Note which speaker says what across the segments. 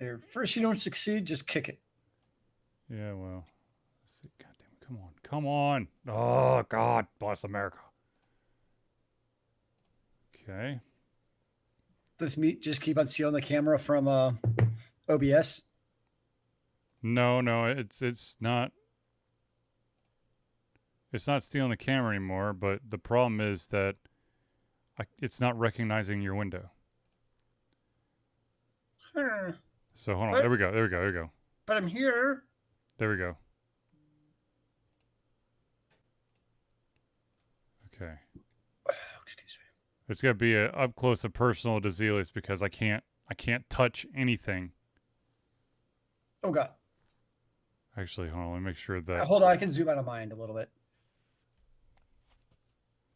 Speaker 1: Here, first you don't succeed, just kick it.
Speaker 2: Yeah, well. Let's see. God damn it. Come on. Come on. Oh, God. Bless America. Okay.
Speaker 1: Does Meat just keep on stealing the camera from OBS?
Speaker 2: No, it's not. It's not stealing the camera anymore, but the problem is that it's not recognizing your window. So hold on. There we go.
Speaker 1: But I'm here.
Speaker 2: There we go. Okay.
Speaker 1: Excuse me.
Speaker 2: It's gonna be a up close and personal to Zelius because I can't touch anything.
Speaker 1: Oh God.
Speaker 2: Actually, hold on. Let me make sure that.
Speaker 1: Hold on, I can zoom out of mind a little bit.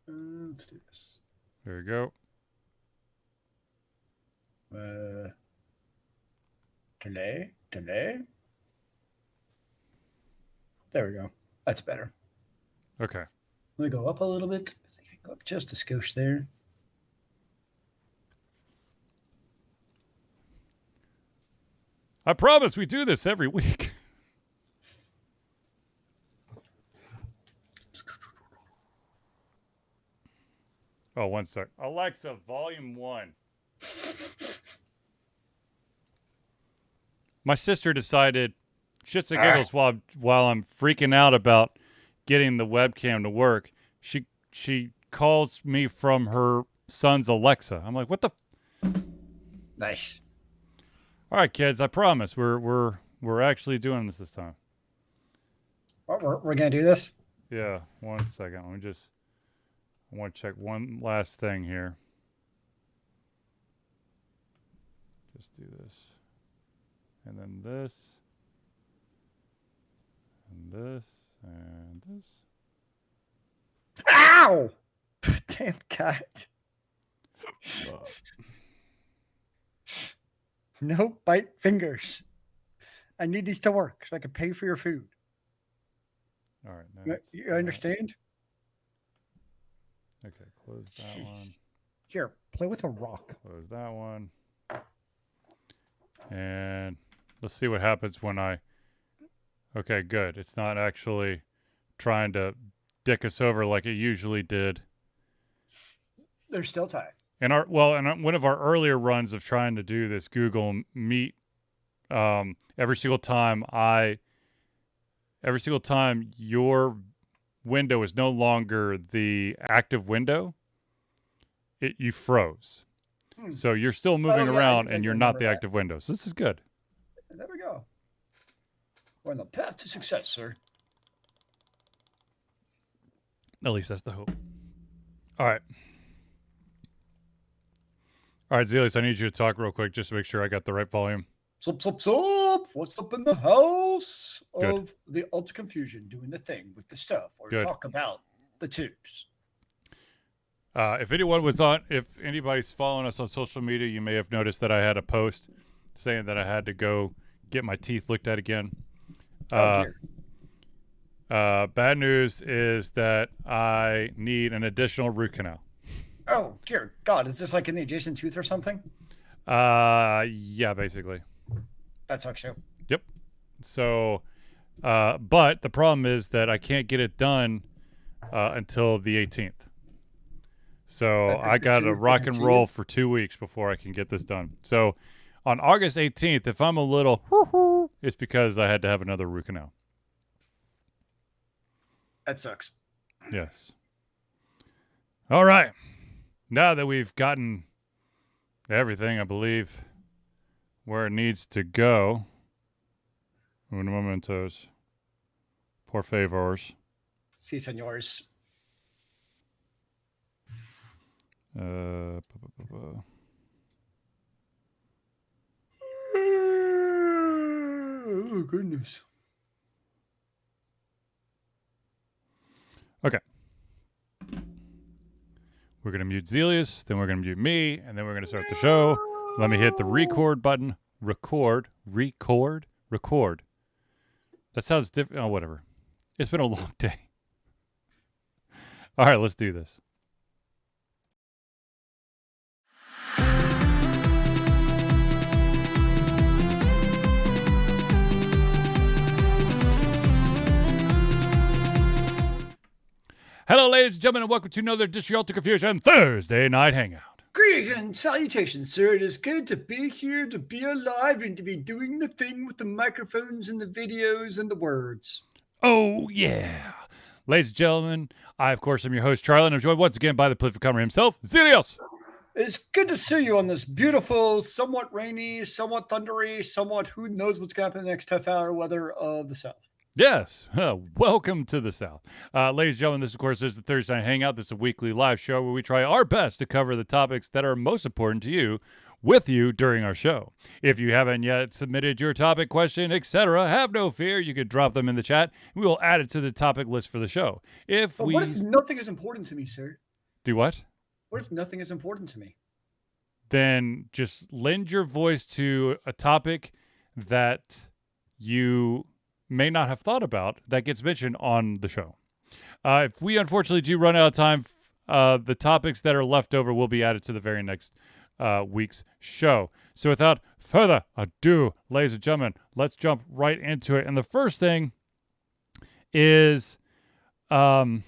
Speaker 1: Let's do this.
Speaker 2: There we go.
Speaker 1: Delay. There we go. That's better.
Speaker 2: Okay.
Speaker 1: Let me go up a little bit. I think I can go up just a skosh there.
Speaker 2: I promise we do this every week. Oh, one sec. Alexa, volume 1. My sister decided, shits and giggles, while I'm freaking out about getting the webcam to work, she calls me from her son's Alexa. I'm like, what the?
Speaker 1: Nice.
Speaker 2: All right, kids. I promise we're actually doing this time.
Speaker 1: We're gonna do this.
Speaker 2: Yeah. 1 second. I want to check one last thing here. Just do this. And then this. And this. And this.
Speaker 1: Ow! Damn cat. No bite fingers. I need these to work so I can pay for your food.
Speaker 2: All right.
Speaker 1: You understand?
Speaker 2: Okay, close that one.
Speaker 1: Here, play with a rock.
Speaker 2: Close that one. And let's see what happens when I... Okay, good. It's not actually trying to dick us over like it usually did.
Speaker 1: They're still tied.
Speaker 2: And one of our earlier runs of trying to do this Google Meet, every single time your window is no longer the active window, you froze. So you're still moving around and you're not the active window. So this is good.
Speaker 1: There we go. We're on the path to success, sir.
Speaker 2: At least that's the hope. All right. All right, Zelius, I need you to talk real quick just to make sure I got the right volume.
Speaker 1: Sup. What's up in the house
Speaker 2: Good.
Speaker 1: of the Ultra Confusion doing the thing with the stuff or
Speaker 2: Good.
Speaker 1: talk about the tubes?
Speaker 2: If anybody's following us on social media, you may have noticed that I had a post saying that I had to go get my teeth looked at again. Bad news is that I need an additional root canal.
Speaker 1: Oh, dear God. Is this like in the adjacent tooth or something?
Speaker 2: Yeah, basically.
Speaker 1: That sucks too.
Speaker 2: Yep. So, but the problem is that I can't get it done until the 18th. So I got to rock and roll for 2 weeks before I can get this done. So on August 18th, if I'm a little, it's because I had to have another root canal.
Speaker 1: That sucks.
Speaker 2: Yes. All right. Now that we've gotten everything, I believe, where it needs to go. Un momentos. Por favors.
Speaker 1: Si, senors.
Speaker 2: Oh,
Speaker 1: goodness.
Speaker 2: Okay. We're going to mute Zelius, then we're going to mute me, and then we're going to start the show. Let me hit the record button. Record. That sounds different. Oh, whatever. It's been a long day. All right, let's do this. Hello, ladies and gentlemen, and welcome to another Dish Your Ultra Confusion Thursday Night Hangout.
Speaker 1: Greetings and salutations, sir. It is good to be here, to be alive, and to be doing the thing with the microphones and the videos and the words.
Speaker 2: Oh, yeah. Ladies and gentlemen, I, of course, am your host, Charlie, and I'm joined once again by the prolific comer himself, Zelios.
Speaker 1: It's good to see you on this beautiful, somewhat rainy, somewhat thundery, somewhat who knows what's going to happen in the next half hour weather of the South.
Speaker 2: Yes, welcome to the South. Ladies and gentlemen, this, of course, is the Thursday Night Hangout. This is a weekly live show where we try our best to cover the topics that are most important to you with you during our show. If you haven't yet submitted your topic, question, etc., have no fear. You can drop them in the chat. And we will add it to the topic list for the show.
Speaker 1: What if nothing is important to me, sir?
Speaker 2: Do what?
Speaker 1: What if nothing is important to me?
Speaker 2: Then just lend your voice to a topic that you may not have thought about that gets mentioned on the show. If we unfortunately do run out of time, the topics that are left over will be added to the very next week's show. So without further ado, ladies and gentlemen, let's jump right into it. And the first thing is some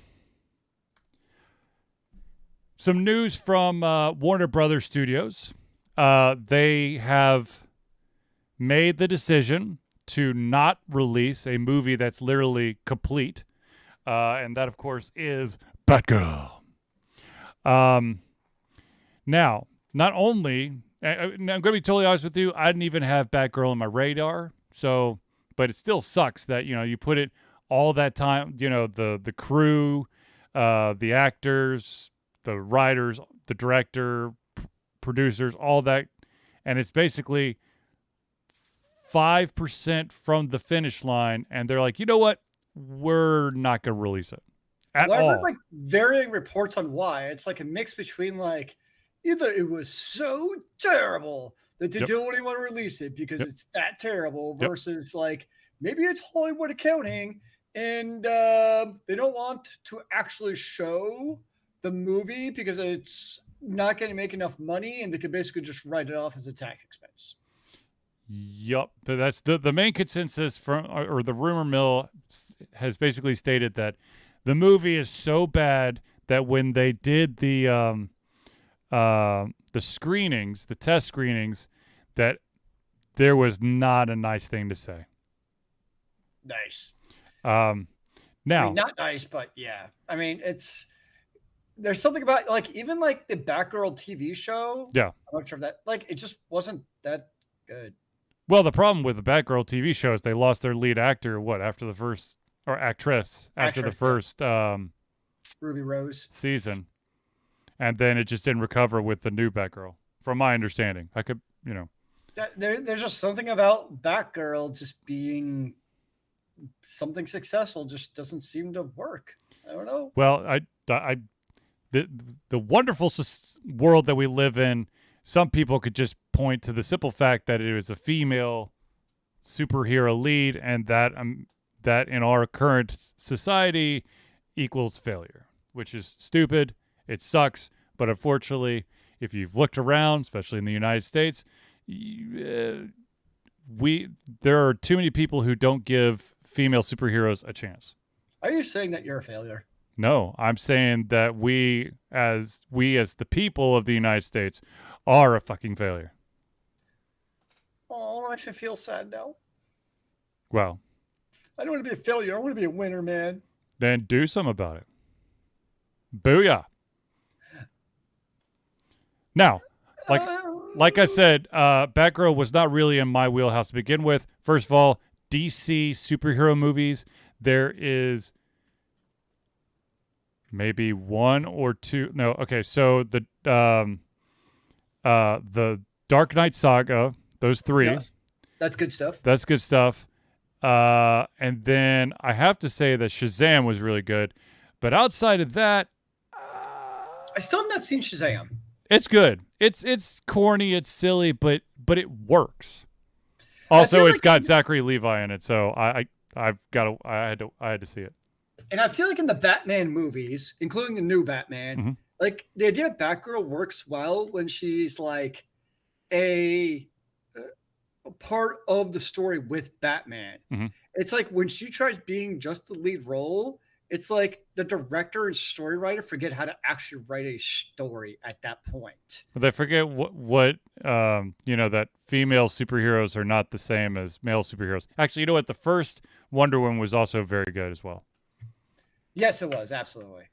Speaker 2: news from Warner Brothers Studios. They have made the decision to not release a movie that's literally complete. And that, of course, is Batgirl. Now, not only, I'm going to be totally honest with you, I didn't even have Batgirl on my radar. So, but it still sucks that, you put it all that time, the crew, the actors, the writers, the director, producers, all that. And it's basically 5% from the finish line, and they're like, you know what? We're not going to release it at all.
Speaker 1: I've heard varying reports on why. It's like a mix between either it was so terrible that they don't even want to release it because it's that terrible versus maybe it's Hollywood accounting and they don't want to actually show the movie because it's not going to make enough money and they could basically just write it off as a tax expense.
Speaker 2: Yep, but that's the main consensus or the rumor mill has basically stated that the movie is so bad that when they did the screenings, the test screenings, that there was not a nice thing to say.
Speaker 1: Nice.
Speaker 2: Now,
Speaker 1: not nice, but yeah. I mean, there's something about even the Batgirl TV show.
Speaker 2: Yeah,
Speaker 1: I'm not sure if that it just wasn't that good.
Speaker 2: Well, the problem with the Batgirl TV show is they lost their lead actor, after the first, or actress, after the first
Speaker 1: Ruby Rose
Speaker 2: season. And then it just didn't recover with the new Batgirl, from my understanding. I could,
Speaker 1: There's just something about Batgirl just being something successful just doesn't seem to work. I don't know.
Speaker 2: Well, the wonderful world that we live in, some people could just point to the simple fact that it was a female superhero lead, and that in our current society equals failure, which is stupid. It sucks, but unfortunately, if you've looked around, especially in the United States, there are too many people who don't give female superheroes a chance.
Speaker 1: Are you saying that you're a failure?
Speaker 2: No, I'm saying that we as the people of the United States are a fucking failure.
Speaker 1: Oh, I actually feel sad now.
Speaker 2: Well,
Speaker 1: I don't want to be a failure. I want to be a winner, man.
Speaker 2: Then do something about it. Booyah. Now, like I said, Batgirl was not really in my wheelhouse to begin with. First of all, DC superhero movies, there is maybe one or two. No, okay. So the Dark Knight saga, those three.
Speaker 1: Yes, that's good stuff.
Speaker 2: That's good stuff. And then I have to say that Shazam was really good, but outside of that,
Speaker 1: I still have not seen Shazam.
Speaker 2: It's good. It's corny, it's silly, but it works. Also, it's got Zachary Levi in it, so I had to see it.
Speaker 1: And I feel like in the Batman movies, including the new Batman, the idea of Batgirl works well when she's a part of the story with Batman. It's like when she tries being just the lead role, it's like the director and story writer forget how to actually write a story at that point.
Speaker 2: They forget what that female superheroes are not the same as male superheroes. Actually, you know what? The first Wonder Woman was also very good as well.
Speaker 1: Yes, it was absolutely.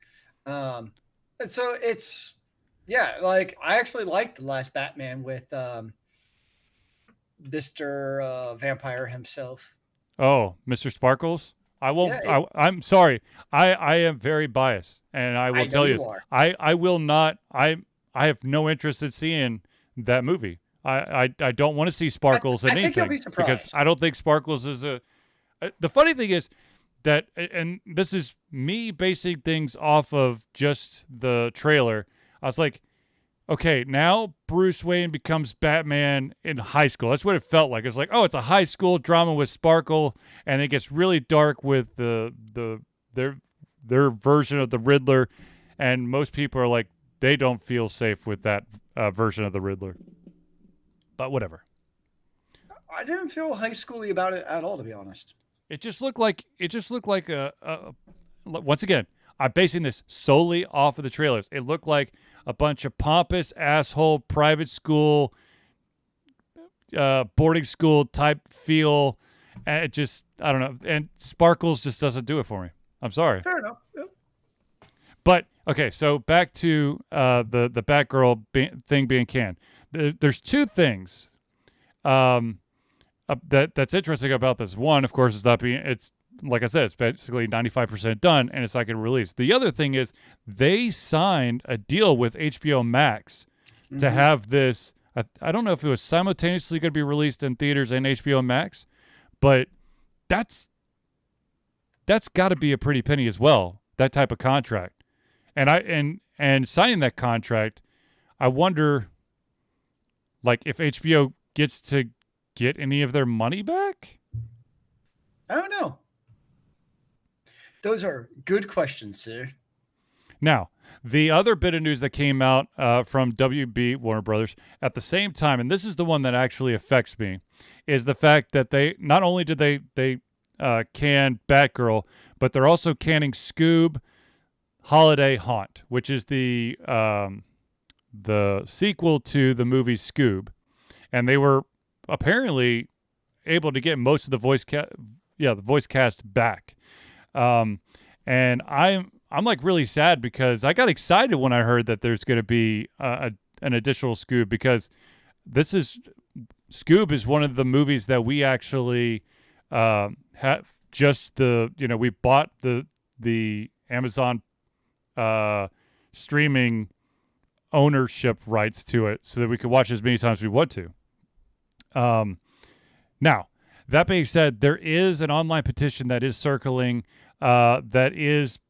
Speaker 1: And so it's yeah, like I actually liked the last Batman with Mr. Vampire himself.
Speaker 2: Oh, Mr. Sparkles. I
Speaker 1: Yeah,
Speaker 2: won't. I'm sorry. I am very biased, and I will
Speaker 1: I know
Speaker 2: tell you
Speaker 1: you
Speaker 2: this.
Speaker 1: are.
Speaker 2: I will not. I have no interest in seeing that movie. I don't want to see Sparkles in
Speaker 1: I think you'll
Speaker 2: anything
Speaker 1: be
Speaker 2: because
Speaker 1: surprised.
Speaker 2: I don't think Sparkles is a. The funny thing is that, and this is me basing things off of just the trailer. I was like, okay, now Bruce Wayne becomes Batman in high school. That's what it felt like. It's like, oh, it's a high school drama with Sparkle, and it gets really dark with their version of the Riddler, and most people are like, they don't feel safe with that version of the Riddler. But whatever.
Speaker 1: I didn't feel high schooly about it at all, to be honest.
Speaker 2: It just looked like a once again, I'm basing this solely off of the trailers. It looked like a bunch of pompous asshole private school, boarding school type feel. And it just, I don't know. And Sparkles just doesn't do it for me. I'm sorry.
Speaker 1: Fair enough. Yep.
Speaker 2: But okay, so back to the Batgirl thing being canned. There's two things that's interesting about this. One, of course, is not being. It's like I said, it's basically 95% done, and it's not getting released. The other thing is they signed a deal with HBO Max to have this. I don't know if it was simultaneously going to be released in theaters and HBO Max, but that's got to be a pretty penny as well. That type of contract, and signing that contract, I wonder, like, if HBO gets to get any of their money back.
Speaker 1: I don't know. Those are good questions, sir.
Speaker 2: Now, the other bit of news that came out from WB Warner Brothers at the same time, and this is the one that actually affects me, is the fact that they not only did they can Batgirl, but they're also canning Scoob Holiday Haunt, which is the sequel to the movie Scoob, and they were apparently able to get most of the voice cast back. And I'm like really sad because I got excited when I heard that there's going to be an additional Scoob, because Scoob is one of the movies that we actually have just we bought the Amazon streaming ownership rights to it so that we could watch as many times as we want to. Now, that being said, there is an online petition that is circling that is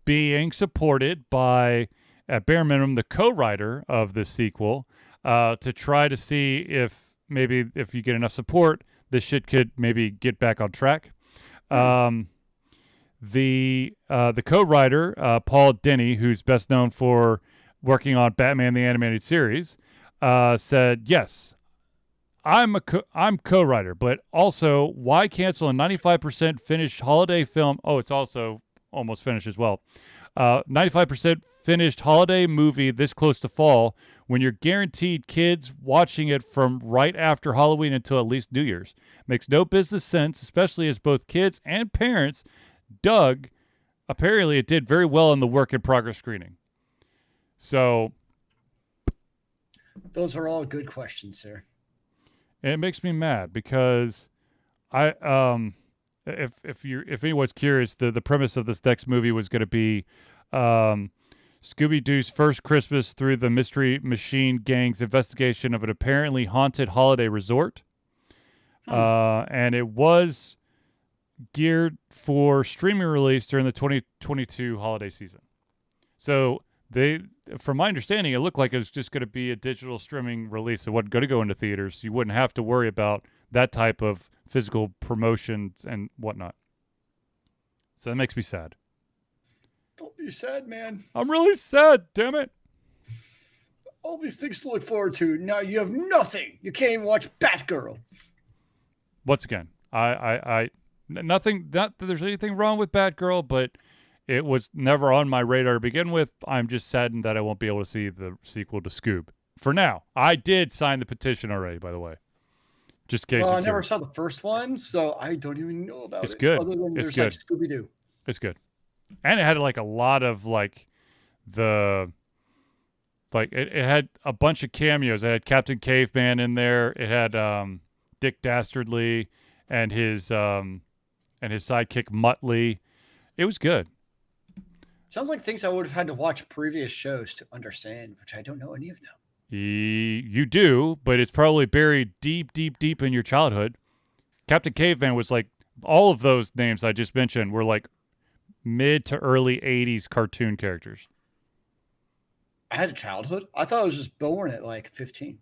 Speaker 2: being supported by, at bare minimum, the co-writer of this sequel to try to see if maybe if you get enough support, this shit could maybe get back on track. The co-writer, Paul Dini, who's best known for working on Batman the Animated Series, said, yes, I'm co-writer, but also why cancel a 95% finished holiday film? Oh, it's also almost finished as well. 95% finished holiday movie this close to fall when you're guaranteed kids watching it from right after Halloween until at least New Year's. Makes no business sense, especially as both kids and parents dug. Apparently, it did very well in the work in progress screening. So,
Speaker 1: those are all good questions, sir.
Speaker 2: And it makes me mad because if anyone's curious, the premise of this next movie was going to be Scooby-Doo's first Christmas through the Mystery Machine Gang's investigation of an apparently haunted holiday resort. And it was geared for streaming release during the 2022 holiday season. So from my understanding, it looked like it was just going to be a digital streaming release. It wasn't going to go into theaters. You wouldn't have to worry about that type of physical promotions and whatnot. So that makes me sad.
Speaker 1: Don't be sad, man.
Speaker 2: I'm really sad, damn it.
Speaker 1: All these things to look forward to. Now you have nothing. You can't even watch Batgirl.
Speaker 2: Once again, I nothing, not that there's anything wrong with Batgirl, but It was never on my radar to begin with. I'm just saddened that I won't be able to see the sequel to Scoob. For now, I did sign the petition already, by the way. Just in case
Speaker 1: Well,
Speaker 2: you're
Speaker 1: I never
Speaker 2: curious.
Speaker 1: saw the first one, so I don't even know about
Speaker 2: It's
Speaker 1: it.
Speaker 2: good.
Speaker 1: Other than
Speaker 2: It's
Speaker 1: there's like
Speaker 2: good.
Speaker 1: Scooby Doo.
Speaker 2: It's good. And it had like a lot of like the like it had a bunch of cameos. It had Captain Caveman in there. It had Dick Dastardly and his sidekick Muttley. It was good.
Speaker 1: Sounds like things I would have had to watch previous shows to understand, which I don't know any of them.
Speaker 2: You do, but it's probably buried deep, deep, deep in your childhood. Captain Caveman was like all of those names I just mentioned were like mid to early 80s cartoon characters.
Speaker 1: I had a childhood. I thought I was just born at like 15.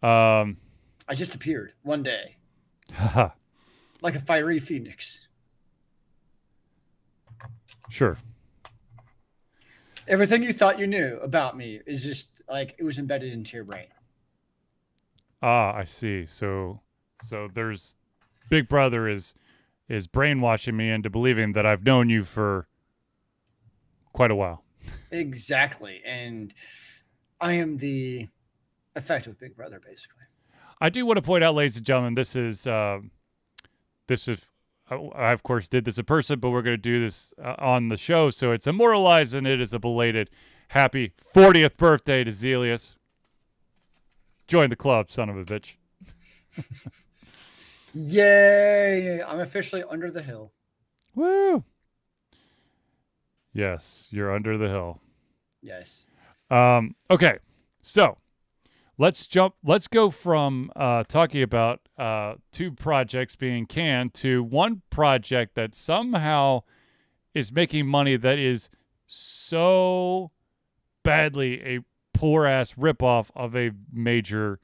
Speaker 2: Um,
Speaker 1: I just appeared one day
Speaker 2: haha,
Speaker 1: like a fiery phoenix.
Speaker 2: sure.
Speaker 1: Everything you thought you knew about me is just like it was embedded into your brain.
Speaker 2: Ah, I see. So there's Big Brother is brainwashing me into believing that I've known you for quite a while.
Speaker 1: Exactly. And I am the effect of Big Brother, basically.
Speaker 2: I do want to point out, ladies and gentlemen, this is I of course did this in person, but we're going to do this on the show, so it's immortalized, and it is a belated happy 40th birthday to Zelius. Join the club, son of a bitch.
Speaker 1: Yay! I'm officially under the hill.
Speaker 2: Woo! Yes, you're under the hill.
Speaker 1: Yes.
Speaker 2: Okay, so let's go from talking about two projects being canned to one project that somehow is making money that is so badly a poor ass ripoff of a major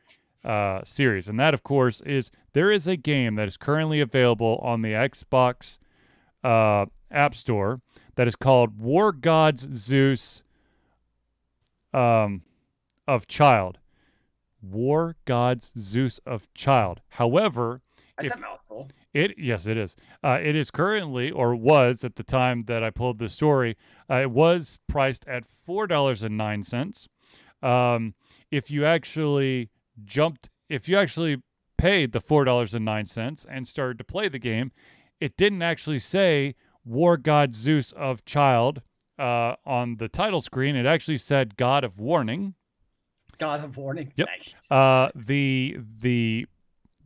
Speaker 2: series. And that, of course, is there is a game that is currently available on the Xbox App Store that is called War Gods Zeus of Child. War Gods Zeus of Child. However,
Speaker 1: That's a mouthful.
Speaker 2: it is. It is currently, or was at the time that I pulled this story, it was priced at $4.09. If you actually paid the $4.09 and started to play the game, it didn't actually say War God Zeus of Child on the title screen. It actually said God of Warning.
Speaker 1: God of Warning.
Speaker 2: Yep.
Speaker 1: Nice.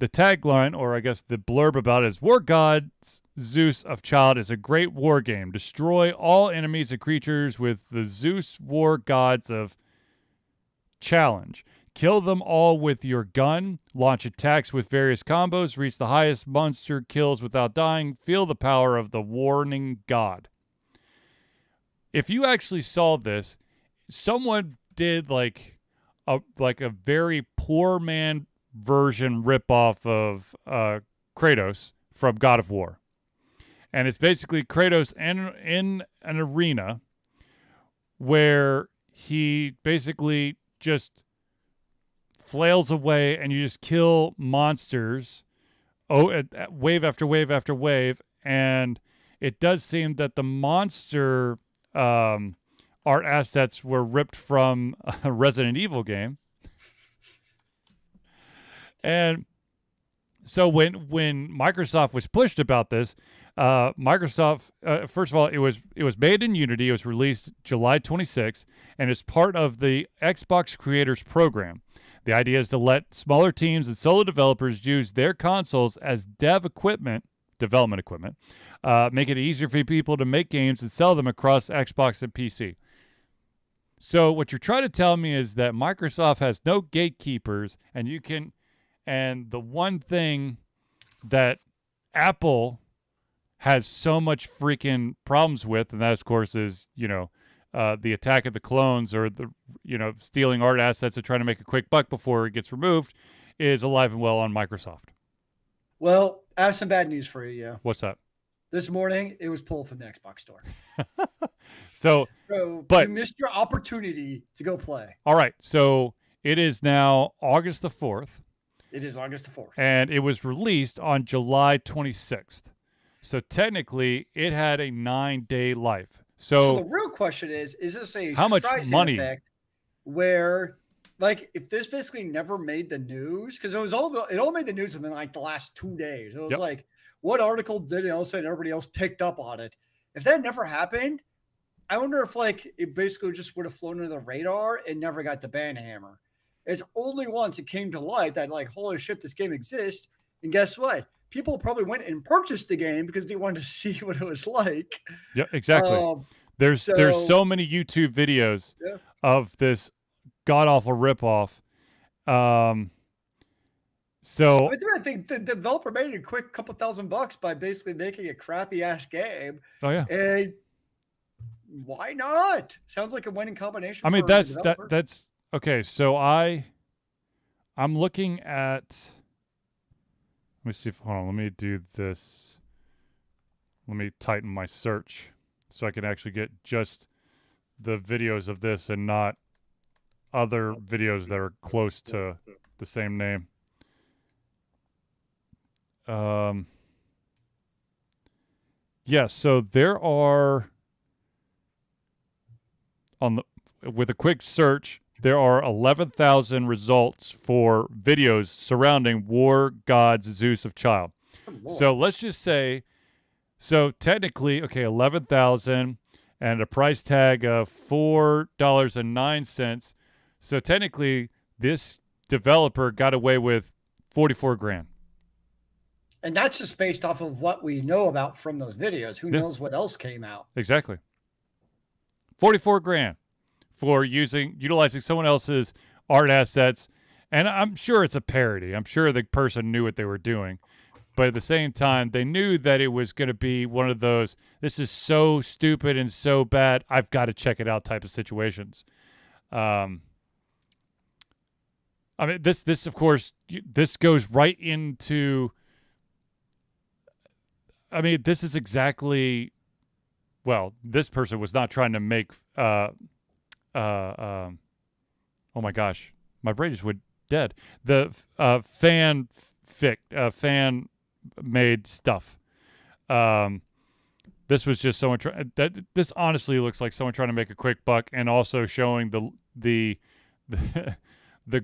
Speaker 2: The tagline, or I guess the blurb about it, is War Gods Zeus of Child is a great war game. Destroy all enemies and creatures with the Zeus War Gods of Challenge. Kill them all with your gun. Launch attacks with various combos. Reach the highest monster kills without dying. Feel the power of the Warning God. If you actually saw this, someone did like a very poor man version ripoff of Kratos from God of War. And it's basically Kratos in an arena where he basically just flails away and you just kill monsters wave after wave after wave. And it does seem that the monster art assets were ripped from a Resident Evil game. And so when Microsoft was pushed about this, Microsoft first of all, it was made in Unity. It was released July 26th, and it's part of the Xbox Creators Program. The idea is to let smaller teams and solo developers use their consoles as development equipment, make it easier for people to make games and sell them across Xbox and PC. So what you're trying to tell me is that Microsoft has no gatekeepers, and the one thing that Apple has so much freaking problems with, and that, of course, is, the Attack of the Clones, or the, stealing art assets and trying to make a quick buck before it gets removed, is alive and well on Microsoft.
Speaker 1: Well, I have some bad news for you. Yeah.
Speaker 2: What's that?
Speaker 1: This morning, it was pulled from the Xbox store.
Speaker 2: So
Speaker 1: you missed your opportunity to go play.
Speaker 2: All right. So it is now August the 4th.
Speaker 1: It is August the 4th.
Speaker 2: And it was released on July 26th. So technically, it had a 9-day life.
Speaker 1: So
Speaker 2: So
Speaker 1: the real question is this a
Speaker 2: how much
Speaker 1: Streisand
Speaker 2: money?
Speaker 1: effect where, like, if this basically never made the news, because it all made the news within like the last 2 days. It was
Speaker 2: Yep.
Speaker 1: like, what article did it? All of a sudden, everybody else picked up on it. If that never happened, I wonder if like it basically just would have flown under the radar and never got the ban hammer. It's only once it came to light that like, holy shit, this game exists. And guess what? People probably went and purchased the game because they wanted to see what it was like.
Speaker 2: Yeah, exactly. There's so many YouTube videos of this god awful ripoff. So
Speaker 1: I think the developer made a quick couple $1,000 by basically making a crappy ass game.
Speaker 2: Oh yeah.
Speaker 1: And why not? Sounds like a winning combination.
Speaker 2: I mean, that's okay. So I'm looking at. Let me see if hold on. Let me do this. Let me tighten my search so I can actually get just the videos of this and not other videos that are close to the same name. Yeah, so there are with a quick search, there are 11,000 results for videos surrounding War Gods Zeus of Child. So let's just say, so technically, okay, 11,000 and a price tag of $4.09. So technically, this developer got away with 44 grand.
Speaker 1: And that's just based off of what we know about from those videos. Who knows what else came out?
Speaker 2: Exactly. 44 grand for utilizing someone else's art assets. And I'm sure it's a parody. I'm sure the person knew what they were doing. But at the same time, they knew that it was going to be one of those, this is so stupid and so bad, I've got to check it out type of situations. I mean, this of course, this goes right into, I mean, this is exactly, well, this person was not trying to make, oh my gosh, my brain just went dead. The fan made stuff. This was just someone this honestly looks like someone trying to make a quick buck and also showing the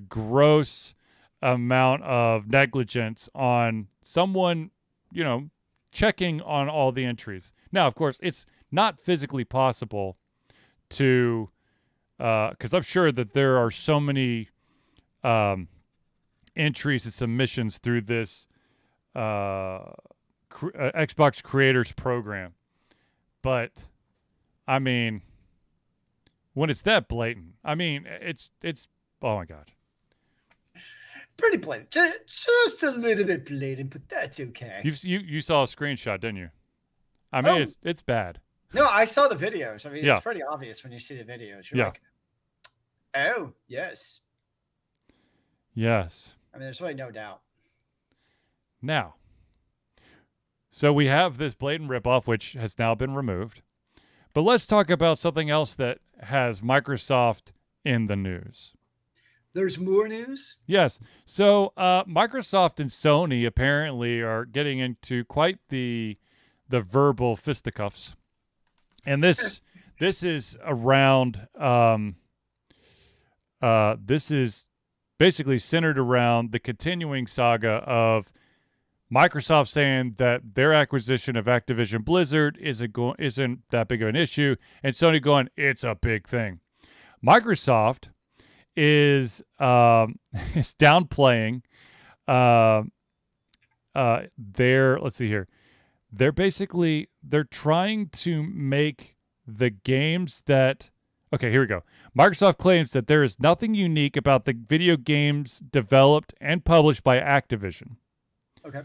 Speaker 2: gross amount of negligence on someone, checking on all the entries. Now, of course, it's not physically possible to, because I'm sure that there are so many entries and submissions through this Xbox Creators Program. But, I mean, when it's that blatant, I mean, it's oh my God.
Speaker 1: Pretty blatant. Just a little bit blatant, but that's okay.
Speaker 2: You saw a screenshot, didn't you? I mean, it's bad.
Speaker 1: No, I saw the videos. I mean, it's pretty obvious when you see the videos. You're like, oh, yes.
Speaker 2: Yes.
Speaker 1: I mean, there's really no doubt.
Speaker 2: Now, so we have this blatant ripoff, which has now been removed. But let's talk about something else that has Microsoft in the news.
Speaker 1: There's more news?
Speaker 2: Yes. So Microsoft and Sony apparently are getting into quite the verbal fisticuffs. And this is around this is basically centered around the continuing saga of Microsoft saying that their acquisition of Activision Blizzard isn't that big of an issue, and Sony going, it's a big thing. Microsoft is downplaying let's see here. They're trying to make the games that, okay, here we go. Microsoft claims that there is nothing unique about the video games developed and published by Activision.
Speaker 1: Okay.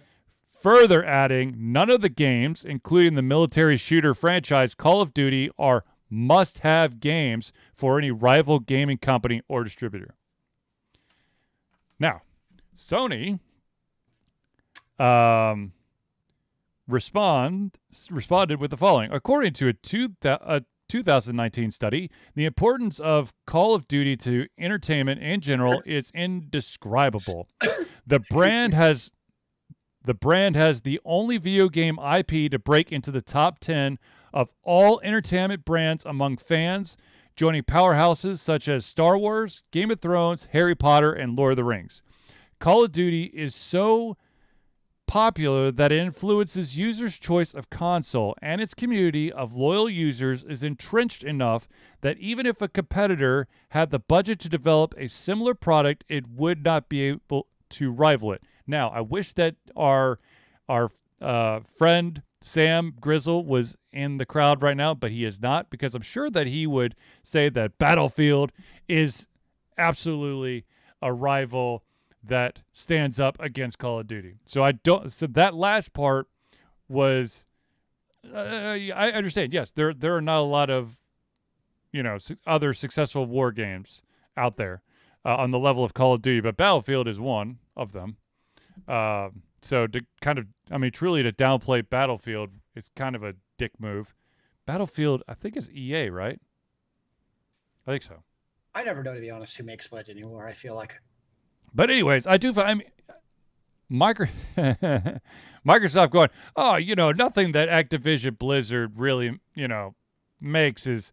Speaker 2: Further adding, none of the games, including the military shooter franchise Call of Duty, are must-have games for any rival gaming company or distributor. Now, Sony responded with the following. According to a 2019 study, the importance of Call of Duty to entertainment in general is indescribable. The brand has The brand has the only video game IP to break into the top 10 of all entertainment brands among fans, joining powerhouses such as Star Wars, Game of Thrones, Harry Potter, and Lord of the Rings. Call of Duty is so popular that it influences users' choice of console, and its community of loyal users is entrenched enough that even if a competitor had the budget to develop a similar product, it would not be able to rival it. Now, I wish that our friend Sam Grizzle was in the crowd right now, but he is not, because I'm sure that he would say that Battlefield is absolutely a rival that stands up against Call of Duty. So that last part was, I understand. Yes, there are not a lot of, other successful war games out there on the level of Call of Duty, but Battlefield is one of them. So to truly to downplay Battlefield is kind of a dick move. Battlefield, I think, is EA, right? I think so.
Speaker 1: I never know, to be honest, who makes what anymore, I feel like.
Speaker 2: But anyways, Microsoft going, nothing that Activision Blizzard really, makes is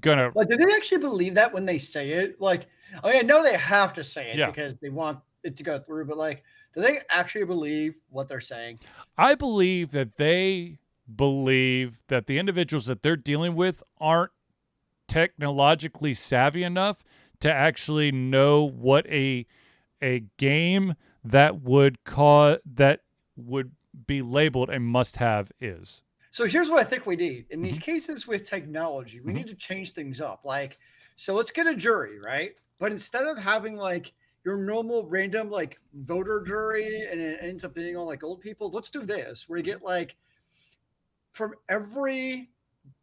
Speaker 2: gonna.
Speaker 1: Like, do they actually believe that when they say it? Like, I know they have to say it because they want it to go through, but like, do they actually believe what they're saying?
Speaker 2: I believe that they believe that the individuals that they're dealing with aren't technologically savvy enough to actually know what a game that would be labeled a must-have is.
Speaker 1: So here's what I think we need. In these cases with technology, we need to change things up. Like, so let's get a jury, right? But instead of having like your normal random like voter jury and it ends up being all like old people, let's do this where you get like from every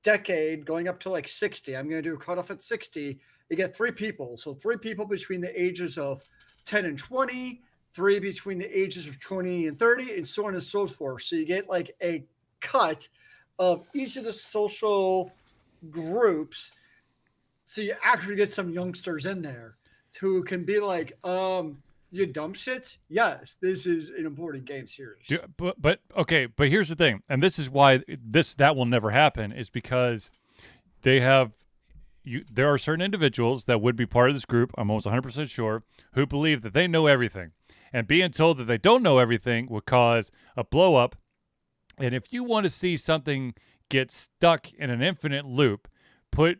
Speaker 1: decade going up to like 60. I'm going to do a cutoff at 60. You get 3 people. So 3 people between the ages of 10 and 20, 3 between the ages of 20 and 30, and so on and so forth. So you get like a cut of each of the social groups. So you actually get some youngsters in there who can be like, you dumb shits? Yes, this is an important game series.
Speaker 2: But here's the thing, and this is why that will never happen, is because they have there are certain individuals that would be part of this group, I'm almost 100% sure, who believe that they know everything. And being told that they don't know everything would cause a blow up. And if you want to see something get stuck in an infinite loop, put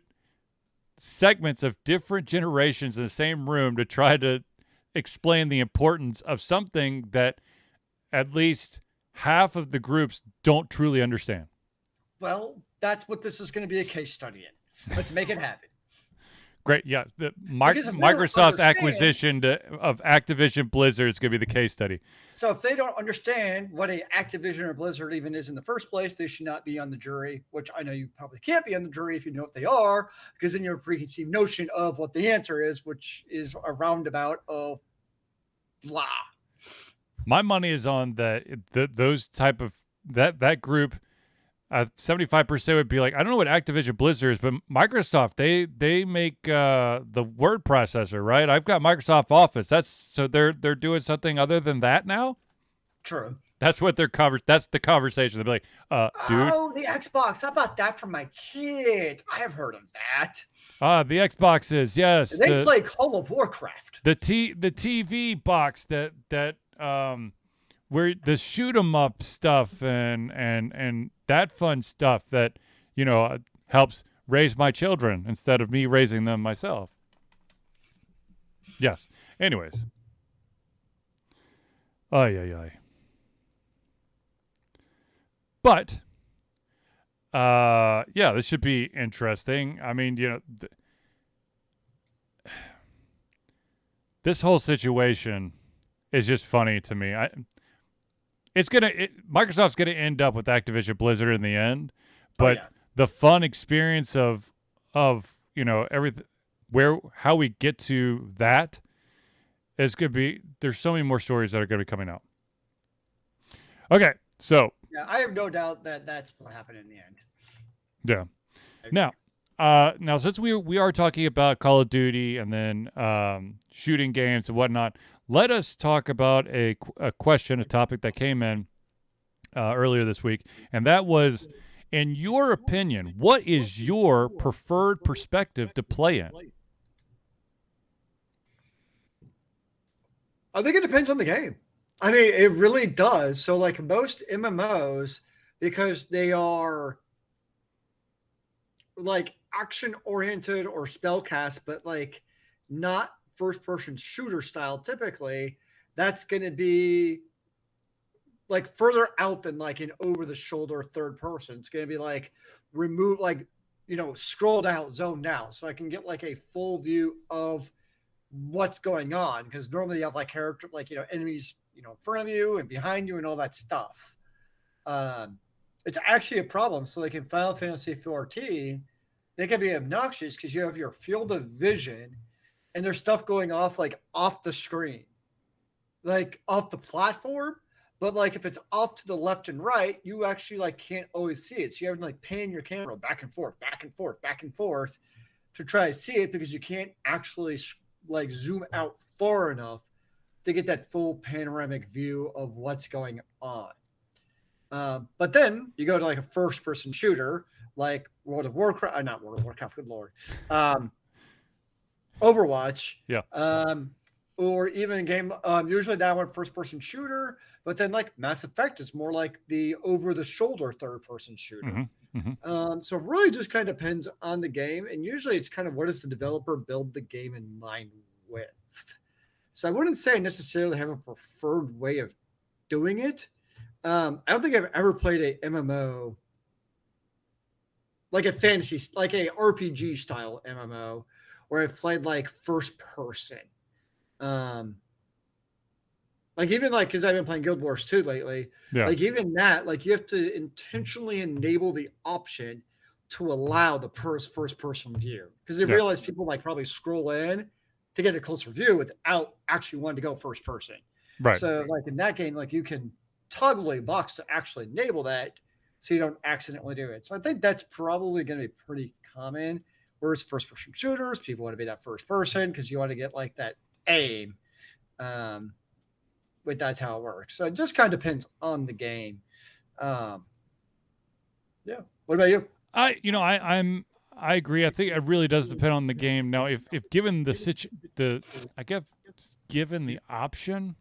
Speaker 2: segments of different generations in the same room to try to explain the importance of something that at least half of the groups don't truly understand.
Speaker 1: Well, that's what this is going to be a case study in. Let's make it happen.
Speaker 2: Great. Yeah. Microsoft's acquisition of Activision Blizzard is going to be the case study.
Speaker 1: So if they don't understand what a Activision or Blizzard even is in the first place, they should not be on the jury, which I know you probably can't be on the jury if you know what they are, because then you have a preconceived notion of what the answer is, which is a roundabout of blah.
Speaker 2: My money is on those type of that group. 75% would be like, I don't know what Activision Blizzard is, but Microsoft, they make the word processor, right? I've got Microsoft Office. They're doing something other than that now.
Speaker 1: True.
Speaker 2: That's what that's the conversation. They'll be like, dude.
Speaker 1: Oh, the Xbox. How about that for my kids? I have heard of that.
Speaker 2: The Xboxes, yes.
Speaker 1: They play Call of Warcraft.
Speaker 2: The TV box that where the shoot 'em up stuff and that fun stuff that helps raise my children instead of me raising them myself. Yes. Anyways. Ay. But this should be interesting. I mean, this whole situation is just funny to me. Microsoft's gonna end up with Activision Blizzard in the end, but the fun experience of everything, how we get to that is gonna be. There's so many more stories that are gonna be coming out. Okay, so
Speaker 1: yeah, I have no doubt that that's what happened in the end.
Speaker 2: Yeah. Now since we are talking about Call of Duty and then shooting games and whatnot, let us talk about a question, a topic that came in earlier this week, and that was, in your opinion, what is your preferred perspective to play in?
Speaker 1: I think it depends on the game. I mean, it really does. So, like most MMOs, because they are like action oriented or spellcast, but like not first person shooter style typically, that's going to be like further out than like an over the shoulder third person. It's going to be like remove, like, scrolled out, zoned out. So I can get like a full view of what's going on. Because normally you have like character, like, enemies, in front of you and behind you and all that stuff. It's actually a problem. So like in Final Fantasy 14, they can be obnoxious because you have your field of vision and there's stuff going off like off the screen, like off the platform. But like if it's off to the left and right, you actually like can't always see it. So you have to like pan your camera back and forth, back and forth, back and forth to try to see it because you can't actually like zoom out far enough to get that full panoramic view of what's going on. But then you go to like a first person shooter like World of Warcraft, not World of Warcraft, good Lord. Overwatch.
Speaker 2: Yeah.
Speaker 1: Or even a game, usually that one first person shooter, but then like Mass Effect is more like the over the shoulder third person shooter.
Speaker 2: Mm-hmm. Mm-hmm.
Speaker 1: So it really just kind of depends on the game. And usually it's kind of what does the developer build the game in mind with. So I wouldn't say I necessarily have a preferred way of doing it. I don't think I've ever played a MMO like a fantasy, like a RPG style MMO where I've played like first person. Like even like because I've been playing Guild Wars 2 lately.
Speaker 2: Yeah.
Speaker 1: Like even that, like you have to intentionally enable the option to allow the first person view because they realize people like probably scroll in to get a closer view without actually wanting to go first person.
Speaker 2: Right.
Speaker 1: So like in that game, like you can toggle a box to actually enable that so you don't accidentally do it. So I think that's probably going to be pretty common. Whereas first person shooters, people want to be that first person because you want to get like that aim. But that's how it works. So it just kind of depends on the game. Yeah. What about you?
Speaker 2: I agree. I think it really does depend on the game. Now, if given given the option,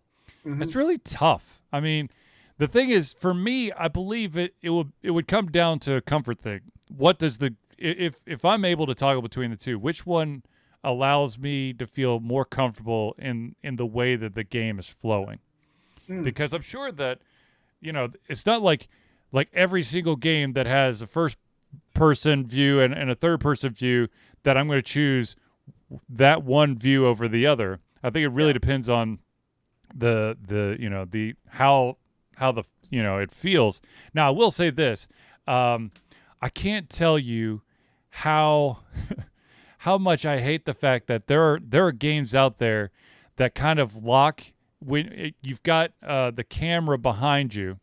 Speaker 2: it's really tough. I mean, the thing is, for me, I believe it would come down to a comfort thing. What does if I'm able to toggle between the two, which one allows me to feel more comfortable in the way that the game is flowing? Because I'm sure that, it's not like every single game that has a first person view and a third person view that I'm going to choose that one view over the other. I think it really depends on the how it feels. Now I will say this, I can't tell you how much I hate the fact that there are games out there that kind of lock when you've got the camera behind you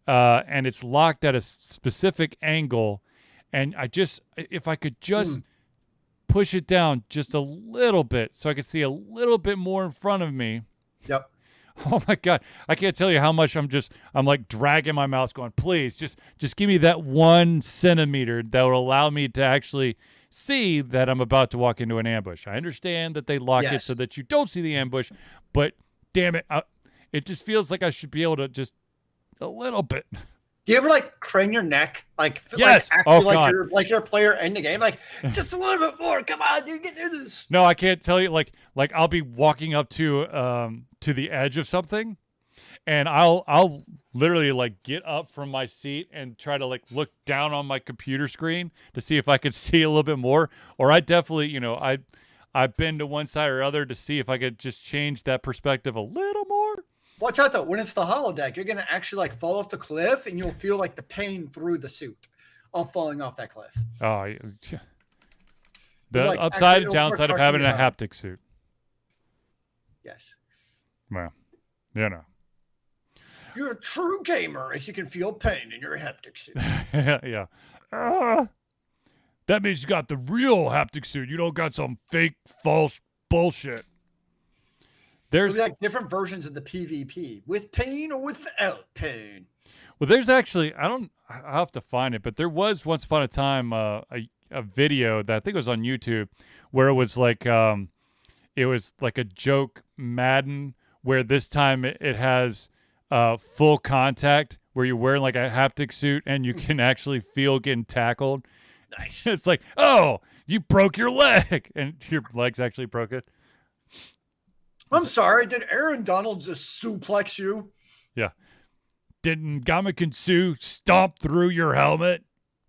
Speaker 2: and it's locked at a specific angle, and if I could just push it down just a little bit so I could see a little bit more in front of me.
Speaker 1: Yep.
Speaker 2: Oh my God. I can't tell you how much I'm like dragging my mouse going, please just give me that 1 centimeter that will allow me to actually see that I'm about to walk into an ambush. I understand that they lock it so that you don't see the ambush, but damn it, it just feels like I should be able to just a little bit.
Speaker 1: Do you ever like crane your neck? Like,
Speaker 2: yes.
Speaker 1: You're a player in the game. Like, just a little bit more. Come on, you can do this.
Speaker 2: No, I can't tell you. Like I'll be walking up to the edge of something, and I'll literally like get up from my seat and try to like look down on my computer screen to see if I could see a little bit more. Or I definitely, I bend to one side or other to see if I could just change that perspective a little more.
Speaker 1: Watch out though, when it's the holodeck, you're gonna actually like fall off the cliff and you'll feel like the pain through the suit of falling off that cliff.
Speaker 2: Oh, yeah. The like, upside and downside of having a haptic suit.
Speaker 1: Yes.
Speaker 2: Well,
Speaker 1: You're a true gamer if you can feel pain in your haptic suit.
Speaker 2: Yeah. That means you got the real haptic suit. You don't got some fake, false bullshit. There's
Speaker 1: like different versions of the PvP with pain or without pain.
Speaker 2: Well, there's actually I'll have to find it, but there was once upon a time a video that I think was on YouTube where it was like a joke Madden where this time it has full contact where you're wearing like a haptic suit and you can actually feel getting tackled.
Speaker 1: Nice.
Speaker 2: It's like, oh, you broke your leg, and your leg's actually broken.
Speaker 1: I'm sorry, did Aaron Donald just suplex you?
Speaker 2: Yeah. Didn't Gamakin Sue stomp through your helmet?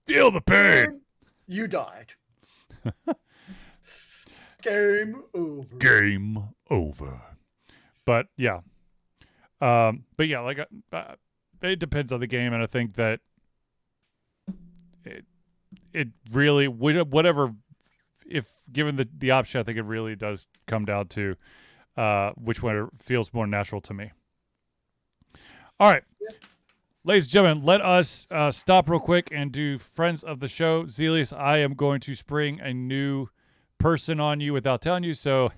Speaker 2: Feel the pain.
Speaker 1: You died. Game over.
Speaker 2: Game over. But yeah. Like it depends on the game, and I think that it really, whatever, if given the option, I think it really does come down to which one feels more natural to me. All right. Ladies and gentlemen, let us stop real quick and do friends of the show. Zelius, I am going to spring a new person on you without telling you, so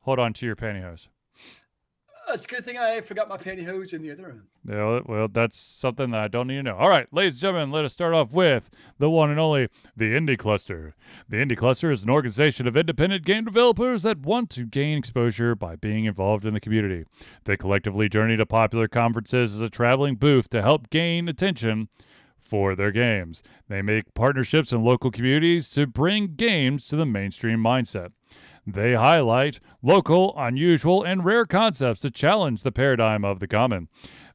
Speaker 2: hold on to your pantyhose.
Speaker 1: It's a good thing I forgot my pantyhose in the other room.
Speaker 2: Yeah, well, that's something that I don't need to know. All right, ladies and gentlemen, let us start off with the one and only, the Indie Cluster. The Indie Cluster is an organization of independent game developers that want to gain exposure by being involved in the community. They collectively journey to popular conferences as a traveling booth to help gain attention for their games. They make partnerships in local communities to bring games to the mainstream mindset. They highlight local, unusual, and rare concepts to challenge the paradigm of the common.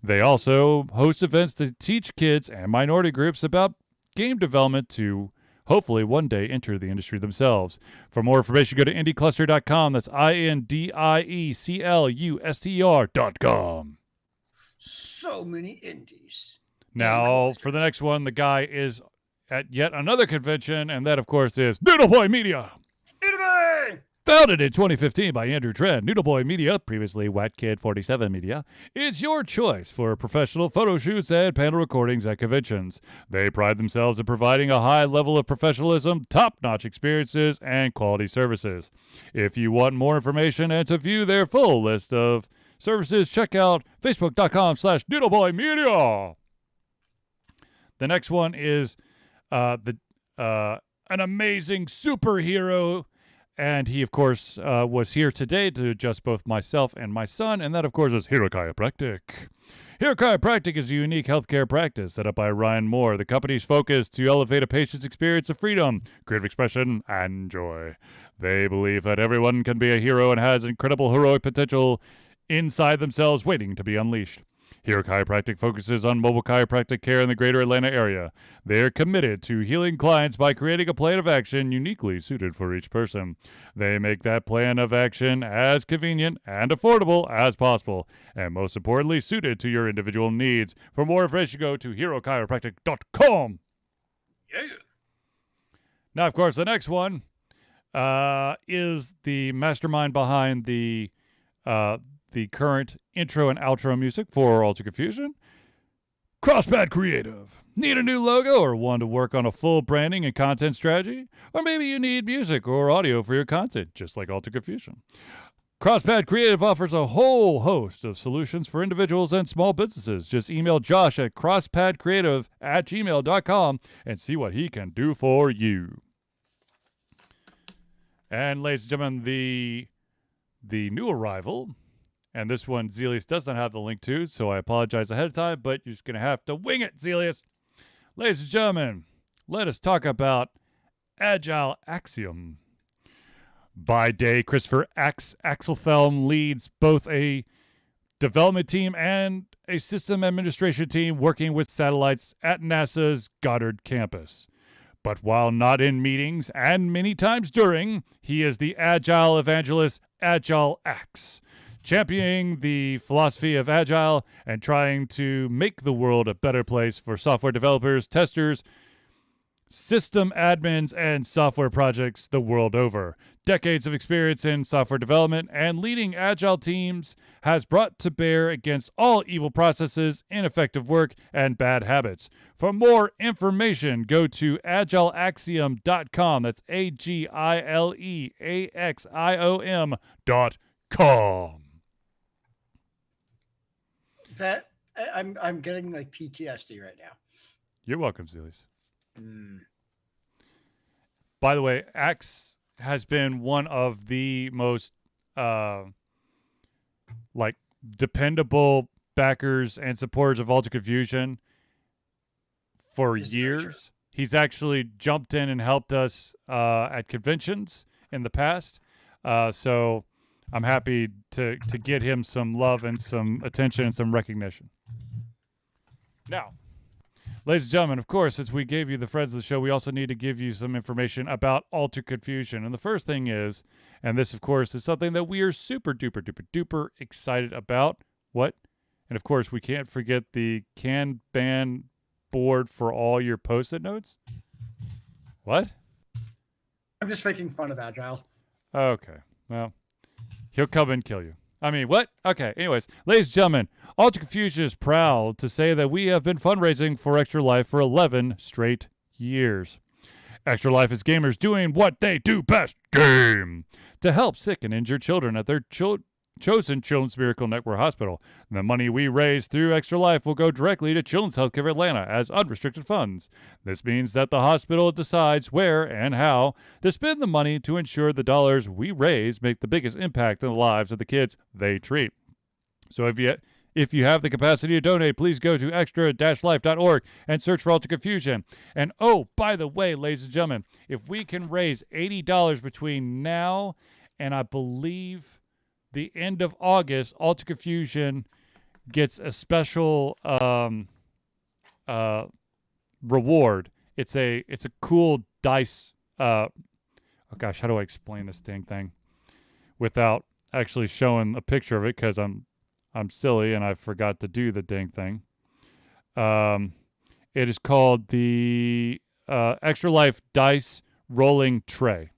Speaker 2: They also host events to teach kids and minority groups about game development to hopefully one day enter the industry themselves. For more information, go to indiecluster.com. That's INDIECLUSTER.com.
Speaker 1: So many indies.
Speaker 2: Now, for the next one, the guy is at yet another convention, and that, of course, is Noodle Boy Media.
Speaker 1: Noodle Boy!
Speaker 2: Founded in 2015 by Andrew Trent, Noodle Boy Media, previously Whack Kid 47 Media, is your choice for professional photo shoots and panel recordings at conventions. They pride themselves in providing a high level of professionalism, top-notch experiences, and quality services. If you want more information and to view their full list of services, check out facebook.com/noodleboymedia. The next one is an amazing superhero. And he, of course, was here today to adjust both myself and my son, and that, of course, is Hero Chiropractic. Hero Chiropractic is a unique healthcare practice set up by Ryan Moore. The company's focus to elevate a patient's experience of freedom, creative expression, and joy. They believe that everyone can be a hero and has incredible heroic potential inside themselves waiting to be unleashed. Hero Chiropractic focuses on mobile chiropractic care in the greater Atlanta area. They are committed to healing clients by creating a plan of action uniquely suited for each person. They make that plan of action as convenient and affordable as possible, and most importantly, suited to your individual needs. For more information, go to herochiropractic.com.
Speaker 1: Yeah.
Speaker 2: Now, of course, the next one is the mastermind behind the current intro and outro music for Alter Confusion, Crosspad Creative. Need a new logo or want to work on a full branding and content strategy? Or maybe you need music or audio for your content, just like Alter Confusion. Crosspad Creative offers a whole host of solutions for individuals and small businesses. Just email Josh at crosspadcreative@gmail.com and see what he can do for you. And ladies and gentlemen, the new arrival, and this one Zelius does not have the link to, so I apologize ahead of time, but you're just going to have to wing it, Zelius. Ladies and gentlemen, let us talk about Agile Axiom. By day, Christopher Axelfelm leads both a development team and a system administration team working with satellites at NASA's Goddard campus. But while not in meetings, and many times during, he is the Agile evangelist Agile Axe, championing the philosophy of Agile and trying to make the world a better place for software developers, testers, system admins, and software projects the world over. Decades of experience in software development and leading Agile teams has brought to bear against all evil processes, ineffective work, and bad habits. For more information, go to agileaxiom.com. That's AGILEAXIOM.com. Calm.
Speaker 1: That I'm getting like PTSD right now.
Speaker 2: You're welcome, Zelius.
Speaker 1: Mm.
Speaker 2: By the way, X has been one of the most like dependable backers and supporters of Ultra Confusion for years. He's actually jumped in and helped us at conventions in the past. So I'm happy to get him some love and some attention and some recognition. Now, ladies and gentlemen, of course, as we gave you the friends of the show, we also need to give you some information about Alter Confusion. And the first thing is, and this, of course, is something that we are super duper duper duper excited about. What? And of course, we can't forget the Kanban board for all your Post-it notes. What?
Speaker 1: I'm just making fun of Agile.
Speaker 2: Okay. Well, he'll come and kill you. I mean, what? Okay. Anyways, ladies and gentlemen, Ultra Confusion is proud to say that we have been fundraising for Extra Life for 11 straight years. Extra Life is gamers doing what they do best, game, to help sick and injured children at their chosen Children's Miracle Network Hospital. And the money we raise through Extra Life will go directly to Children's Healthcare Atlanta as unrestricted funds. This means that the hospital decides where and how to spend the money to ensure the dollars we raise make the biggest impact in the lives of the kids they treat. So if you have the capacity to donate, please go to extra-life.org and search for Ultra Confusion. And oh, by the way, ladies and gentlemen, if we can raise $80 between now and I believe the end of August, Ultra Confusion gets a special reward. It's a cool dice. Oh gosh, how do I explain this dang thing without actually showing a picture of it? Because I'm silly and I forgot to do the dang thing. It is called the Extra Life Dice Rolling Tray.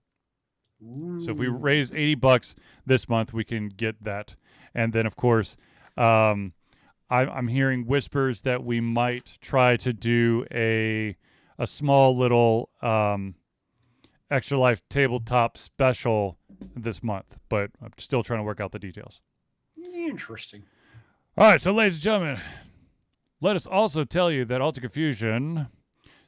Speaker 2: So if we raise $80 this month, we can get that. And then, of course, I'm hearing whispers that we might try to do a small little Extra Life tabletop special this month, but I'm still trying to work out the details.
Speaker 1: Interesting.
Speaker 2: All right, so ladies and gentlemen, let us also tell you that Ultra Confusion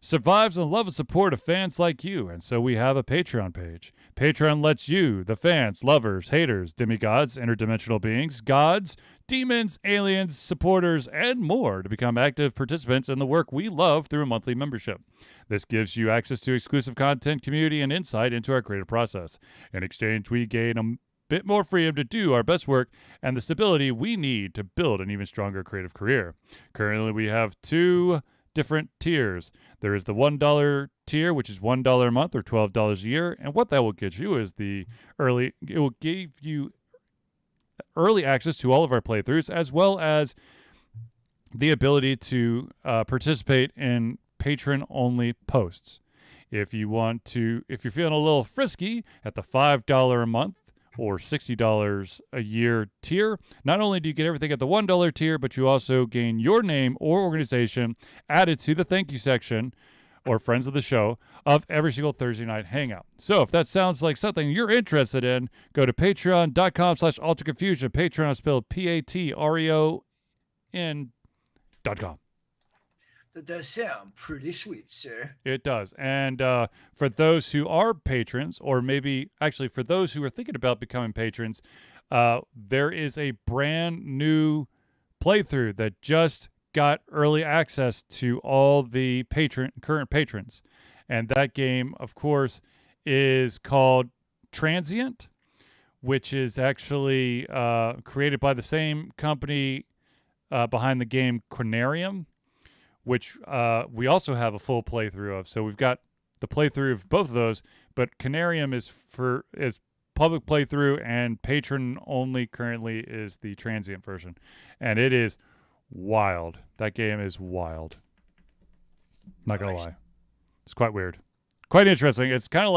Speaker 2: survives on the love and support of fans like you, and so we have a Patreon page. Patreon lets you, the fans, lovers, haters, demigods, interdimensional beings, gods, demons, aliens, supporters, and more to become active participants in the work we love through a monthly membership. This gives you access to exclusive content, community, and insight into our creative process. In exchange, we gain a bit more freedom to do our best work and the stability we need to build an even stronger creative career. Currently, we have two different tiers. There is the $1 tier, which is $1 a month or $12 a year, and what that will get you is it will give you early access to all of our playthroughs, as well as the ability to participate in patron-only posts. If you're feeling a little frisky at the $5 a month or $60 a year tier, not only do you get everything at the $1 tier, but you also gain your name or organization added to the thank you section or friends of the show of every single Thursday night hangout. So if that sounds like something you're interested in, go to patreon.com/ultraconfusion. Patreon is spelled Patreon.com.
Speaker 1: That does sound pretty sweet, sir.
Speaker 2: It does. And for those who are patrons, or maybe actually for those who are thinking about becoming patrons, there is a brand new playthrough that just got early access to all the current patrons. And that game, of course, is called Transient, which is actually created by the same company behind the game Quinarium, which we also have a full playthrough of. So we've got the playthrough of both of those, but Canarium is public playthrough, and patron only currently is the transient version. And it is wild. That game is wild. Not gonna lie. It's quite weird. Quite interesting. It's kind of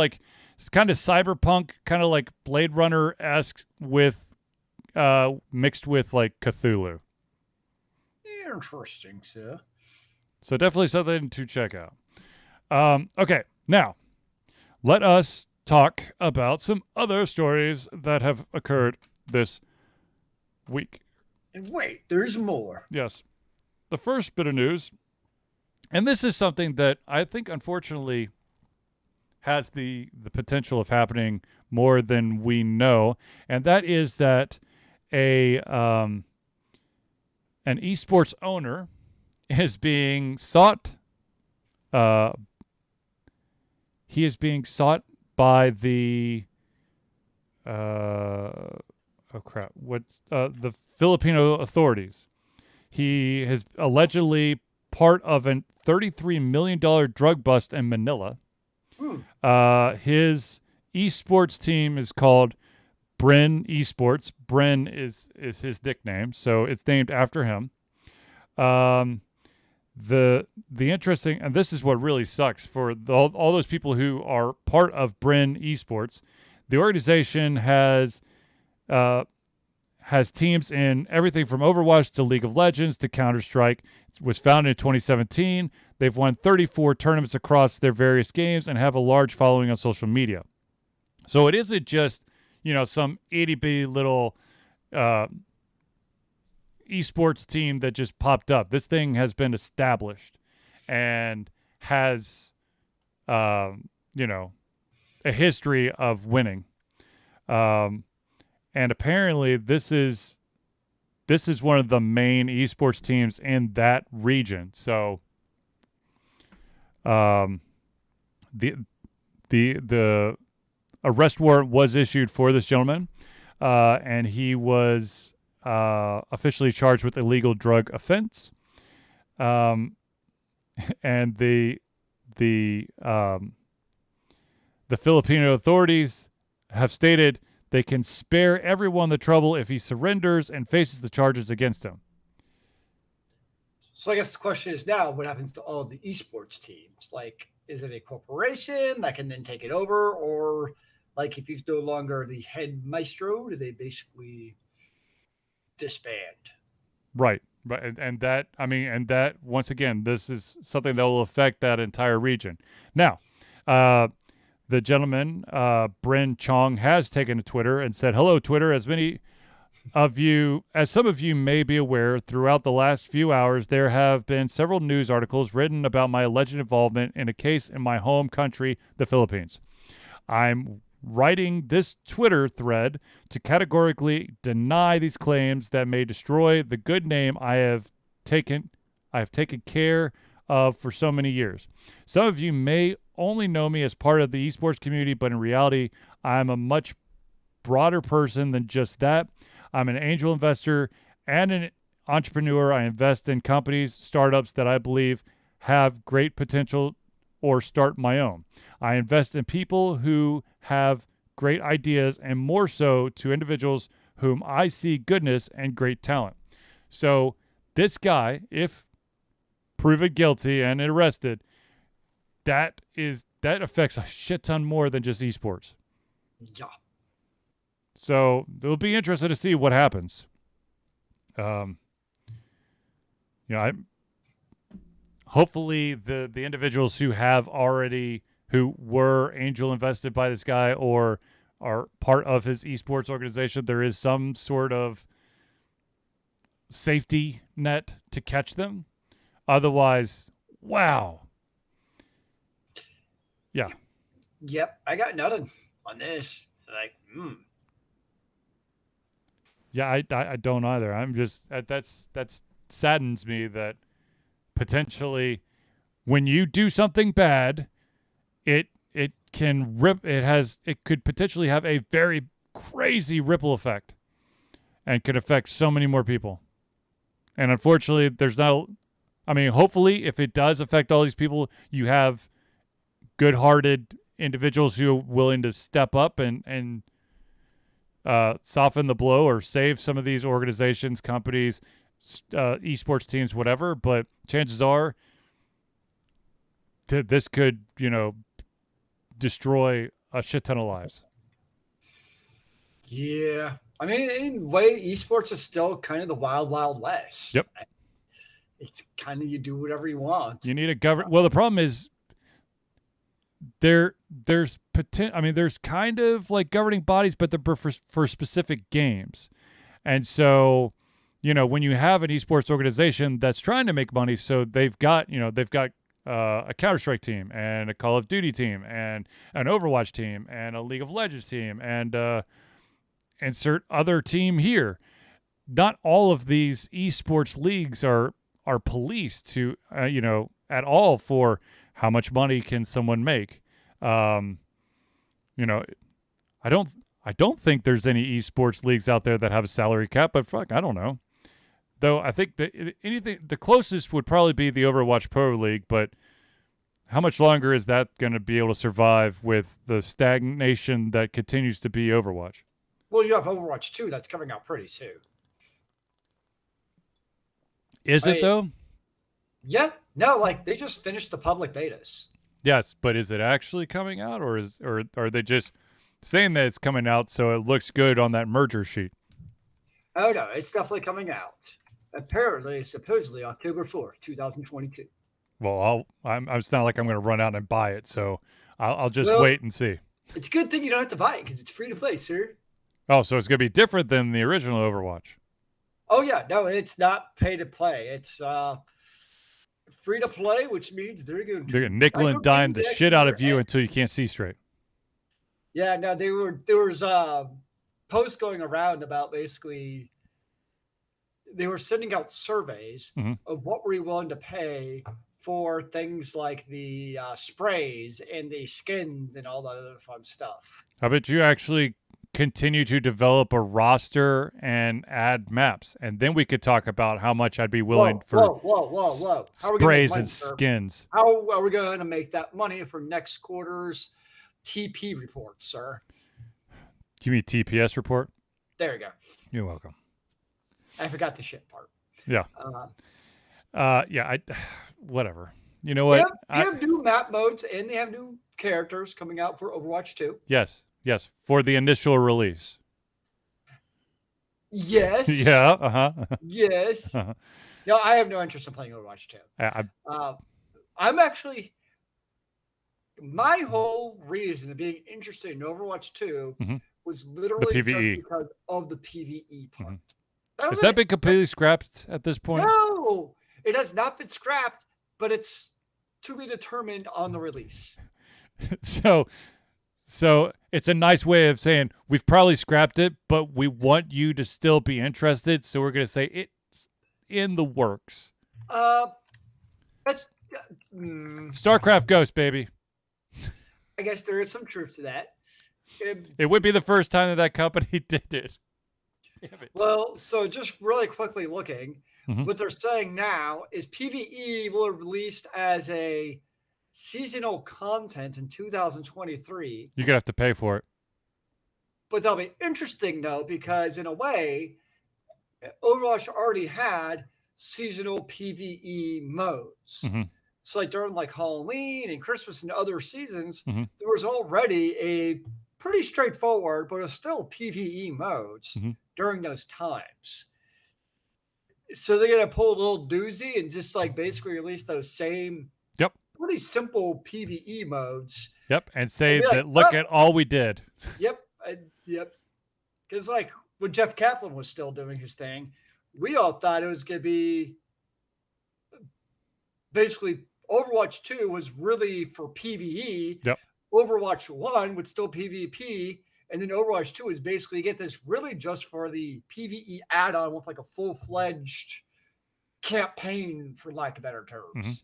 Speaker 2: cyberpunk, kind of like Blade Runner-esque with mixed with like Cthulhu.
Speaker 1: Interesting, sir.
Speaker 2: So definitely something to check out. Okay, now let us talk about some other stories that have occurred this week.
Speaker 1: And wait, there's more.
Speaker 2: Yes. The first bit of news, and this is something that I think, unfortunately, has the potential of happening more than we know, and that is that an esports owner is being sought. He is being sought by the the Filipino authorities. He is allegedly part of a $33 million drug bust in Manila. His esports team is called Bren Esports. Bren is his nickname, so it's named after him. The interesting, and this is what really sucks for all those people who are part of Bren Esports. The organization has teams in everything from Overwatch to League of Legends to Counter-Strike. It was founded in 2017. They've won 34 tournaments across their various games and have a large following on social media. So it isn't just, some itty-bitty little esports team that just popped up. This thing has been established and has, a history of winning. And apparently this is one of the main esports teams in that region. So, the arrest warrant was issued for this gentleman, and he was officially charged with illegal drug offense. And the Filipino authorities have stated they can spare everyone the trouble if he surrenders and faces the charges against him.
Speaker 1: So I guess the question is now, what happens to all the esports teams? Like, is it a corporation that can then take it over? Or, like, if he's no longer the head maestro, do they basically disband?
Speaker 2: Right. And that, once again, this is something that will affect that entire region. Now, the gentleman, Bren Chong, has taken to Twitter and said, "Hello, Twitter. As some of you may be aware, throughout the last few hours, there have been several news articles written about my alleged involvement in a case in my home country, the Philippines. I'm writing this Twitter thread to categorically deny these claims that may destroy the good name I have taken care of for so many years. Some of you may only know me as part of the esports community, but in reality, I'm a much broader person than just that. I'm an angel investor and an entrepreneur. I invest in companies, startups that I believe have great potential or start my own. I invest in people who have great ideas and more so to individuals whom I see goodness and great talent." So this guy, if proven guilty and arrested, that affects a shit ton more than just esports.
Speaker 1: Yeah.
Speaker 2: So it'll be interesting to see what happens. Hopefully the individuals who were angel invested by this guy or are part of his esports organization, there is some sort of safety net to catch them. Otherwise, wow. Yeah.
Speaker 1: Yep. I got nothing on this. Like,
Speaker 2: Yeah, I don't either. I'm just that's saddens me that potentially when you do something bad, it could potentially have a very crazy ripple effect and could affect so many more people. And unfortunately, hopefully if it does affect all these people, you have good-hearted individuals who are willing to step up and soften the blow or save some of these organizations, companies, esports teams, whatever. But chances are this could, destroy a shit ton of lives.
Speaker 1: Yeah. I mean, in a way, esports is still kind of the wild, wild west.
Speaker 2: Yep.
Speaker 1: It's kind of, you do whatever you want.
Speaker 2: You need a government. Well, the problem is there's I mean, there's kind of like governing bodies, but they're for specific games. And so, when you have an esports organization that's trying to make money, so they've got a Counter-Strike team and a Call of Duty team and an Overwatch team and a League of Legends team and insert other team here. Not all of these esports leagues are policed to at all for how much money can someone make. You know, I don't think there's any esports leagues out there that have a salary cap, but fuck, I don't know. Though I think that the closest would probably be the Overwatch Pro League, but how much longer is that going to be able to survive with the stagnation that continues to be Overwatch?
Speaker 1: Well, you have Overwatch 2 that's coming out pretty soon.
Speaker 2: Is it though?
Speaker 1: Yeah. No, like they just finished the public betas.
Speaker 2: Yes, but is it actually coming out, or are they just saying that it's coming out so it looks good on that merger sheet?
Speaker 1: Oh no, it's definitely coming out. Apparently, supposedly October 4th, 2022.
Speaker 2: Well, it's not like I'm going to run out and buy it, so I'll just wait and see.
Speaker 1: It's a good thing you don't have to buy it because it's free to play, sir.
Speaker 2: Oh, so it's going to be different than the original Overwatch.
Speaker 1: Oh yeah, no, it's not pay to play. It's free to play, which means they're going
Speaker 2: to nickel and dime the shit out of you until you can't see straight.
Speaker 1: Yeah, no, there was posts going around about basically they were sending out surveys of what were you willing to pay for things like the sprays and the skins and all that other fun stuff.
Speaker 2: How about you actually continue to develop a roster and add maps, and then we could talk about how much I'd be willing for sprays and skins.
Speaker 1: How are we going to make that money for next quarter's TP report, sir?
Speaker 2: Give me a TPS report.
Speaker 1: There you go.
Speaker 2: You're welcome.
Speaker 1: I forgot the shit part.
Speaker 2: Yeah. Yeah. Whatever. You know what?
Speaker 1: They have new map modes and they have new characters coming out for Overwatch 2.
Speaker 2: Yes. For the initial release.
Speaker 1: Yes.
Speaker 2: Yeah.
Speaker 1: Yes. No, I have no interest in playing Overwatch 2. I'm actually. My whole reason of being interested in Overwatch 2 was literally just because of the PvE part.
Speaker 2: Has that been completely scrapped at this point?
Speaker 1: No, it has not been scrapped, but it's to be determined on the release.
Speaker 2: So it's a nice way of saying we've probably scrapped it, but we want you to still be interested. So we're going to say it's in the works. StarCraft Ghost, baby.
Speaker 1: I guess there is some truth to that.
Speaker 2: It would be the first time that company did it. Damn it.
Speaker 1: Well, so just really quickly looking, what they're saying now is PvE will be released as a seasonal content in 2023.
Speaker 2: You're going to have to pay for it.
Speaker 1: But that'll be interesting, though, because in a way, Overwatch already had seasonal PvE modes. So like during like Halloween and Christmas and other seasons, there was already a pretty straightforward, but it was still PvE modes during those times. So they're going to pull a little doozy and just like basically release those same pretty simple PvE modes.
Speaker 2: And say that, look at all we did.
Speaker 1: Yep. Because like when Jeff Kaplan was still doing his thing, we all thought it was going to be basically Overwatch 2 was really for PvE. Overwatch 1 would still PvP. And then Overwatch 2 is basically you get this really just for the PvE add-on with like a full-fledged campaign, for lack of better terms.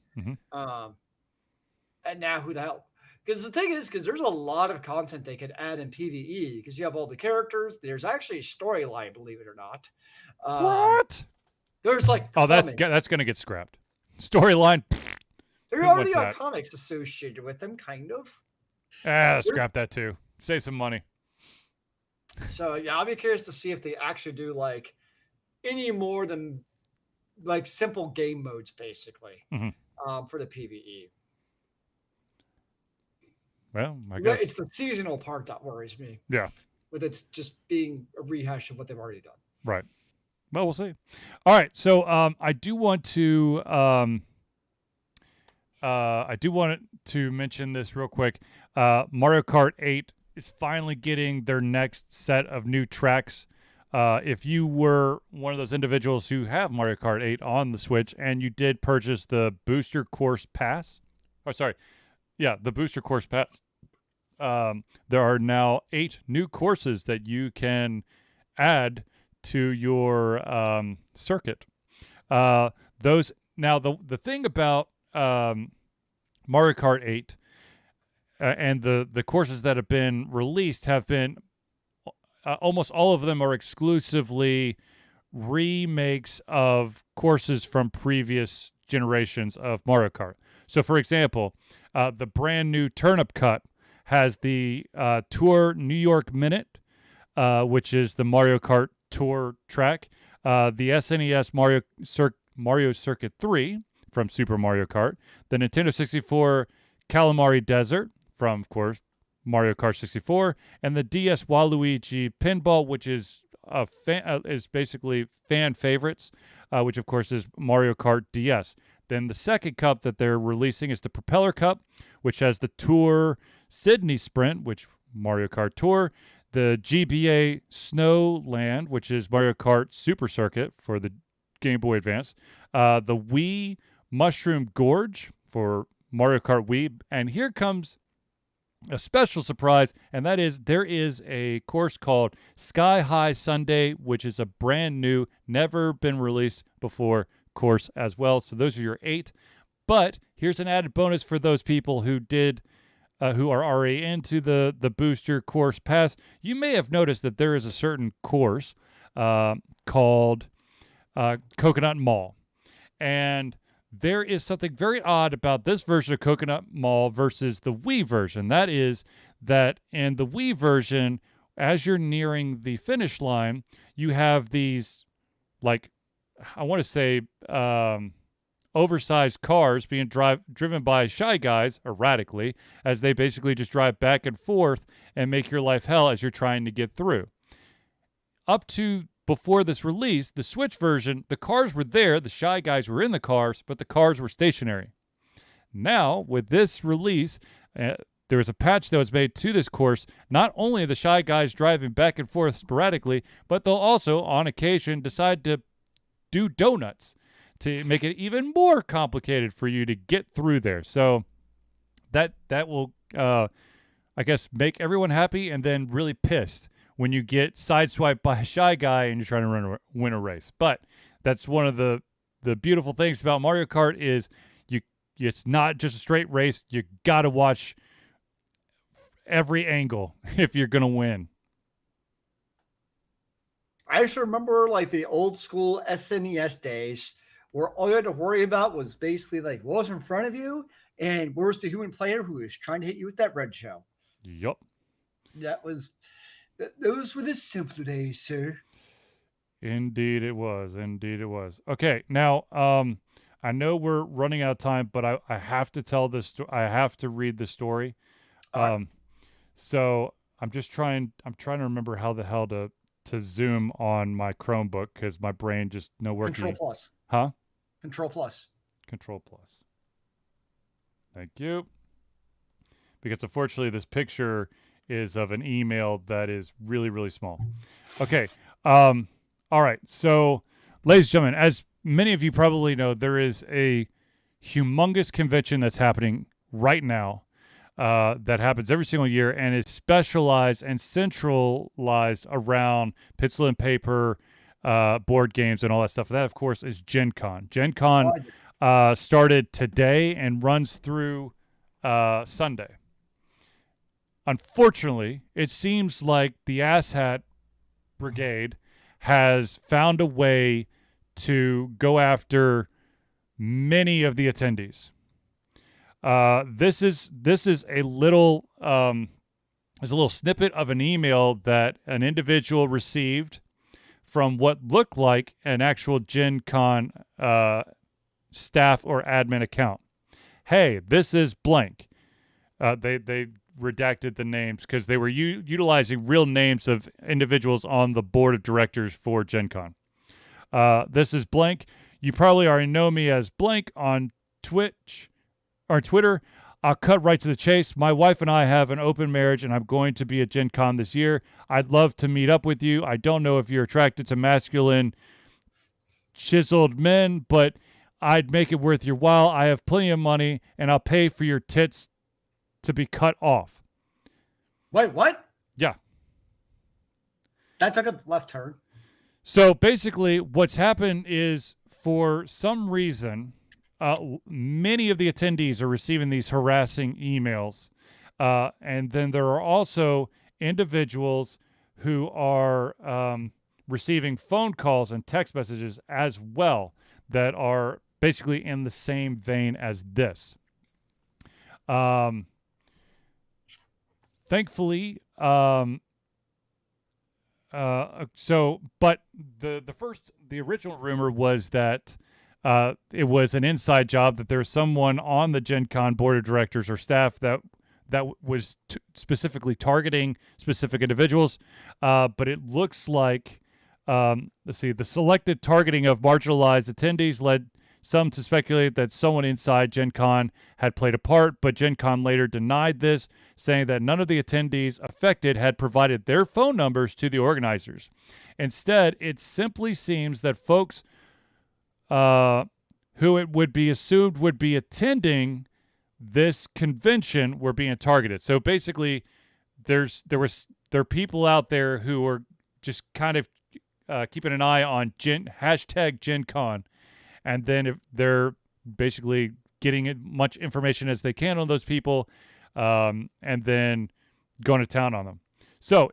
Speaker 1: And now who the hell? Because the thing is, because there's a lot of content they could add in PvE because you have all the characters. There's actually a storyline, believe it or not.
Speaker 2: What?
Speaker 1: There's like
Speaker 2: that's going to get scrapped. Storyline.
Speaker 1: There already are comics associated with them, kind of.
Speaker 2: Scrap that too. Save some money.
Speaker 1: So yeah, I'll be curious to see if they actually do like any more than like simple game modes, basically, for the PvE.
Speaker 2: Well, I guess
Speaker 1: it's the seasonal part that worries me.
Speaker 2: Yeah.
Speaker 1: With it's just being a rehash of what they've already done.
Speaker 2: Right. Well, we'll see. All right. So I do want to I do want to mention this real quick. Mario Kart 8 is finally getting their next set of new tracks. If you were one of those individuals who have Mario Kart 8 on the Switch and you did purchase the Booster Course Pass, the Booster Course Pass, there are now 8 new courses that you can add to your circuit. Those now the thing about Mario Kart 8 and the courses that have been released have been almost all of them are exclusively remakes of courses from previous generations of Mario Kart. So, for example, the brand new Turnip Cut has the Tour New York Minute, which is the Mario Kart Tour track, the SNES Mario Circuit 3 from Super Mario Kart, the Nintendo 64 Calamari Desert from, of course, Mario Kart 64, and the DS Waluigi Pinball, which is is basically fan favorites, which of course is Mario Kart DS. Then the second cup that they're releasing is the Propeller Cup, which has the Tour Sydney Sprint, which Mario Kart Tour, the GBA Snowland, which is Mario Kart Super Circuit for the Game Boy Advance, the Wii Mushroom Gorge for Mario Kart Wii, and here comes a special surprise, and that is there is a course called Sky High Sunday, which is a brand new, never been released before course as well. So those are your 8. But here's an added bonus for those people who are already into the booster course pass. You may have noticed that there is a certain course called Coconut Mall, and there is something very odd about this version of Coconut Mall versus the Wii version. That is that in the Wii version, as you're nearing the finish line, you have these, like, I want to say, oversized cars being driven by Shy Guys erratically, as they basically just drive back and forth and make your life hell as you're trying to get through. Up to before this release, the Switch version, the cars were there, the Shy Guys were in the cars, but the cars were stationary. Now, with this release, there was a patch that was made to this course. Not only are the Shy Guys driving back and forth sporadically, but they'll also, on occasion, decide to do donuts to make it even more complicated for you to get through there. So that will, I guess, make everyone happy and then really pissed when you get sideswiped by a Shy Guy and you're trying to win a race. But that's one of the beautiful things about Mario Kart is it's not just a straight race. You got to watch every angle if you're going to win.
Speaker 1: I just remember like the old school SNES days where all you had to worry about was basically like what was in front of you and where's the human player who is trying to hit you with that red shell.
Speaker 2: Yup.
Speaker 1: Those were the simpler days, sir.
Speaker 2: Indeed it was. Indeed it was. Okay, now I know we're running out of time, but I have to tell this. I have to read the story. So I'm trying to remember how the hell to zoom on my Chromebook because my brain just no working.
Speaker 1: Control plus.
Speaker 2: Huh?
Speaker 1: Control plus.
Speaker 2: Control plus. Thank you. Because unfortunately, this picture is of an email that is really, really small. Okay. All right. So, ladies and gentlemen, as many of you probably know, there is a humongous convention that's happening right now that happens every single year and is specialized and centralized around pencil and paper, board games, and all that stuff. That, of course, is Gen Con. Gen Con started today and runs through Sunday. Unfortunately, it seems like the Asshat Brigade has found a way to go after many of the attendees. This is a little snippet of an email that an individual received from what looked like an actual Gen Con staff or admin account. Hey, this is blank. They redacted the names because they were utilizing real names of individuals on the board of directors for Gen Con. This is blank. You probably already know me as blank on Twitch. or Twitter. I'll cut right to the chase. My wife and I have an open marriage, and I'm going to be at Gen Con this year. I'd love to meet up with you. I don't know if you're attracted to masculine, chiseled men, but I'd make it worth your while. I have plenty of money, and I'll pay for your tits to be cut off.
Speaker 1: Wait, what?
Speaker 2: Yeah.
Speaker 1: That took a left turn.
Speaker 2: So basically, what's happened is, for some reason, many of the attendees are receiving these harassing emails. And then there are also individuals who are receiving phone calls and text messages as well that are basically in the same vein as this. Thankfully, but the original rumor was that it was an inside job, that there's someone on the Gen Con board of directors or staff that was specifically targeting specific individuals. But it looks like, the selected targeting of marginalized attendees led some to speculate that someone inside Gen Con had played a part, but Gen Con later denied this, saying that none of the attendees affected had provided their phone numbers to the organizers. Instead, it simply seems that folks who it would be assumed would be attending this convention were being targeted. So basically, there are people out there who are just kind of keeping an eye on hashtag Gen Con. And then if they're basically getting as much information as they can on those people, and then going to town on them. So,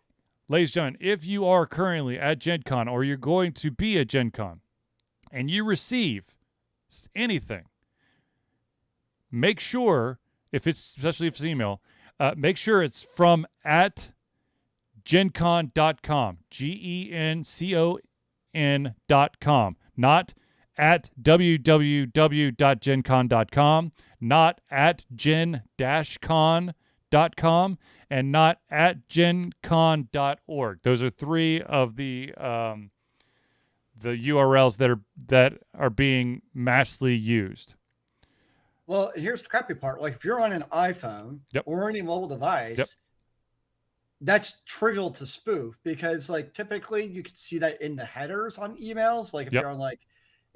Speaker 2: ladies and gentlemen, if you are currently at Gen Con or you're going to be at Gen Con and you receive anything, make sure, especially if it's email, make sure it's from at gencon.com, GENCON.com, not at www.gencon.com, not at gen-con.com, and not at gencon.org. Those are three of the URLs that are being massively used.
Speaker 1: Well, here's the crappy part. Like, if you're on an iPhone or any mobile device, that's trivial to spoof, because, like, typically you can see that in the headers on emails. Like, if you're on, like,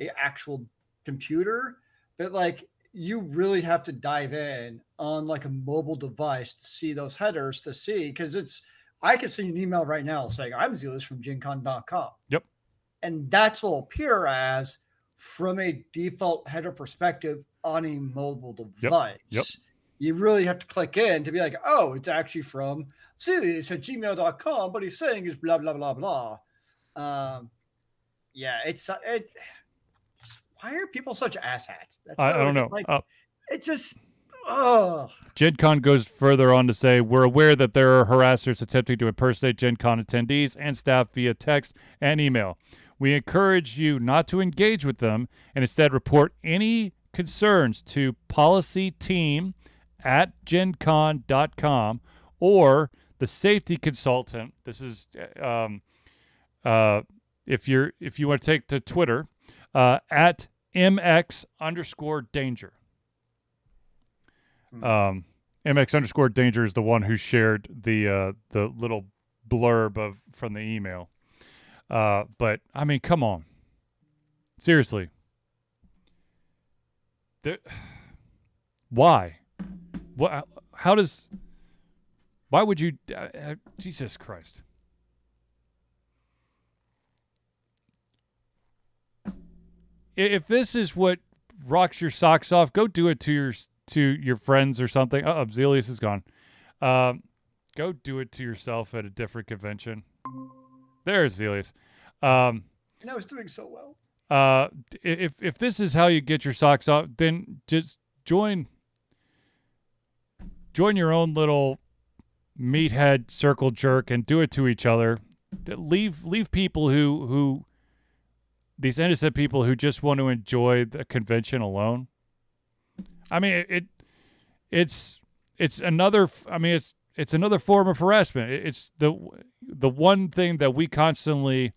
Speaker 1: a actual computer, but, like, you really have to dive in on, like, a mobile device to see those headers, to see, because I can send you an email right now saying I'm Zealous from gencon.com.
Speaker 2: Yep.
Speaker 1: And that's will appear as from a default header perspective on a mobile device.
Speaker 2: Yep.
Speaker 1: You really have to click in to be like, oh, it's actually from Zealous at gmail.com, but he's saying is blah, blah, blah, blah. Why are people such asshats?
Speaker 2: I don't know.
Speaker 1: Like, it's just,
Speaker 2: Gen Con goes further on to say, we're aware that there are harassers attempting to impersonate Gen Con attendees and staff via text and email. We encourage you not to engage with them and instead report any concerns to policyteam@gencon.com or the safety consultant. This is if you want to take to Twitter, at MX_danger. MX_danger is the one who shared the little blurb from the email. But I mean, come on, seriously. Why? What? Why would you? Jesus Christ. If this is what rocks your socks off, go do it to your friends or something. Zelius is gone. Go do it to yourself at a different convention. There's Zelius.
Speaker 1: and I was doing so well.
Speaker 2: If this is how you get your socks off, then just join your own little meathead circle jerk and do it to each other. Leave people who these innocent people who just want to enjoy the convention alone. I mean, it's another. I mean, it's another form of harassment. It's the one thing that we constantly,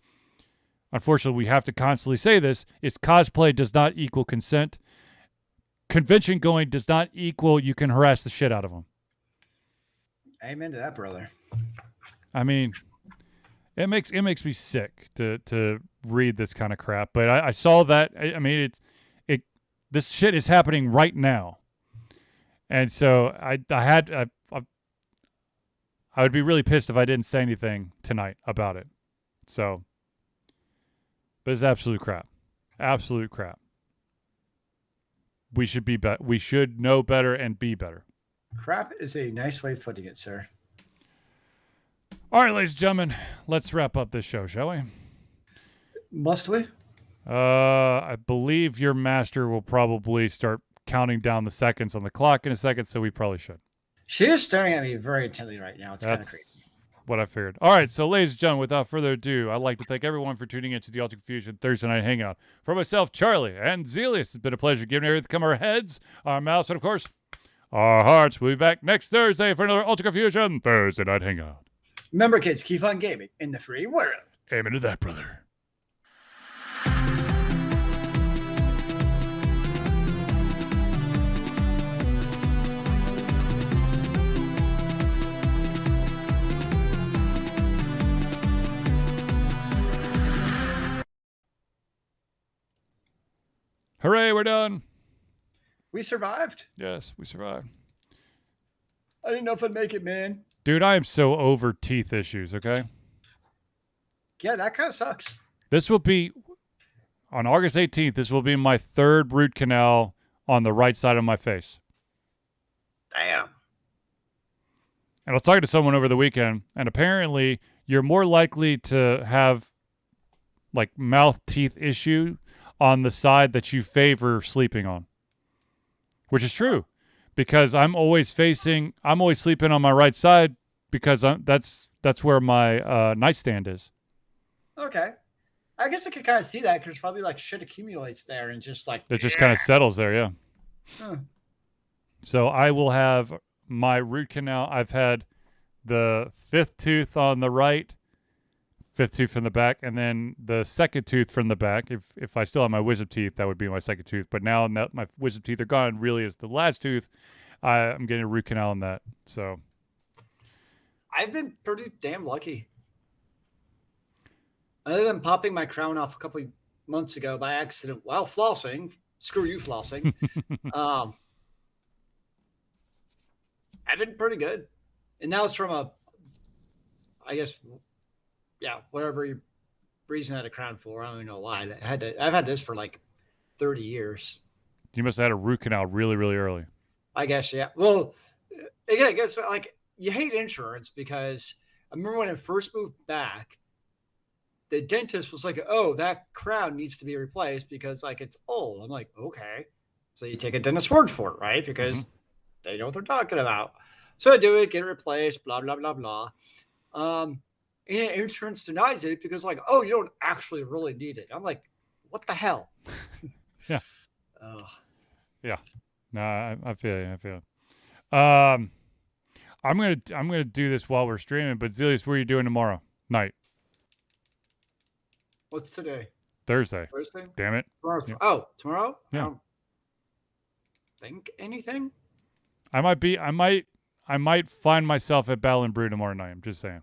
Speaker 2: unfortunately, we have to constantly say this is cosplay does not equal consent. convention going does not equal you can harass the shit out of them.
Speaker 1: Amen to that, brother.
Speaker 2: I mean, it makes me sick to read this kind of crap. But I saw that. I mean, this shit is happening right now, and so I would be really pissed if I didn't say anything tonight about it. So, but it's absolute crap. Absolute crap. We should we should know better and be better.
Speaker 1: Crap is a nice way of putting it, sir.
Speaker 2: All right, ladies and gentlemen, let's wrap up this show, shall we?
Speaker 1: Must we?
Speaker 2: I believe your master will probably start counting down the seconds on the clock in a second, so we probably should.
Speaker 1: She is staring at me very intently right now. It's kind of creepy.
Speaker 2: What I figured. All right, so ladies and gentlemen, without further ado, I'd like to thank everyone for tuning into the Ultra Confusion Thursday Night Hangout. For myself, Charlie, and Zelius, it's been a pleasure giving everything come our heads, our mouths, and of course, our hearts. We'll be back next Thursday for another Ultra Confusion Thursday Night Hangout.
Speaker 1: Remember, kids, keep on gaming in the free world.
Speaker 2: Amen to that, brother. Hooray, we're done.
Speaker 1: We survived.
Speaker 2: Yes, we survived.
Speaker 1: I didn't know if I'd make it, man.
Speaker 2: Dude, I am so over teeth issues, okay?
Speaker 1: Yeah, that kind of sucks.
Speaker 2: This will be, on August 18th, this will be my third root canal on the right side of my face.
Speaker 1: Damn.
Speaker 2: And I was talking to someone over the weekend, and apparently you're more likely to have, like, mouth teeth issue on the side that you favor sleeping on. Which is true. Because I'm always sleeping on my right side because that's where my nightstand is.
Speaker 1: Okay. I guess I could kind of see that because probably like shit accumulates there and just like...
Speaker 2: It just kind of settles there, yeah.
Speaker 1: Huh.
Speaker 2: So I will have my root canal. I've had the fifth tooth on the right, fifth tooth from the back, and then the second tooth from the back. If I still have my wisdom teeth, that would be my second tooth. But now that my wisdom teeth are gone, really is the last tooth. I'm getting a root canal on that. So
Speaker 1: I've been pretty damn lucky. Other than popping my crown off a couple of months ago by accident while flossing, screw you flossing. I've been pretty good. And that was from whatever reason I had a crown for. I don't even know why. I've had this for like 30 years.
Speaker 2: You must have had a root canal really, really early.
Speaker 1: I guess, yeah. Well, again, I guess like you hate insurance because I remember when I first moved back, the dentist was like, "Oh, that crown needs to be replaced because like it's old." I'm like, "Okay." So you take a dentist's word for it, right? Because they know what they're talking about. So I do it, get it replaced, blah blah blah blah. And insurance denies it because like, "Oh, you don't actually really need it." I'm like, "What the hell?"
Speaker 2: Yeah. Yeah. No, I feel you. I feel you. I'm gonna do this while we're streaming. But Zelius, what are you doing tomorrow night?
Speaker 1: What's today?
Speaker 2: Thursday.
Speaker 1: Thursday.
Speaker 2: Damn it.
Speaker 1: Tomorrow.
Speaker 2: Yeah.
Speaker 1: Oh, tomorrow.
Speaker 2: Yeah.
Speaker 1: I don't think anything.
Speaker 2: I might find myself at Battle and Brew tomorrow night. I'm just saying.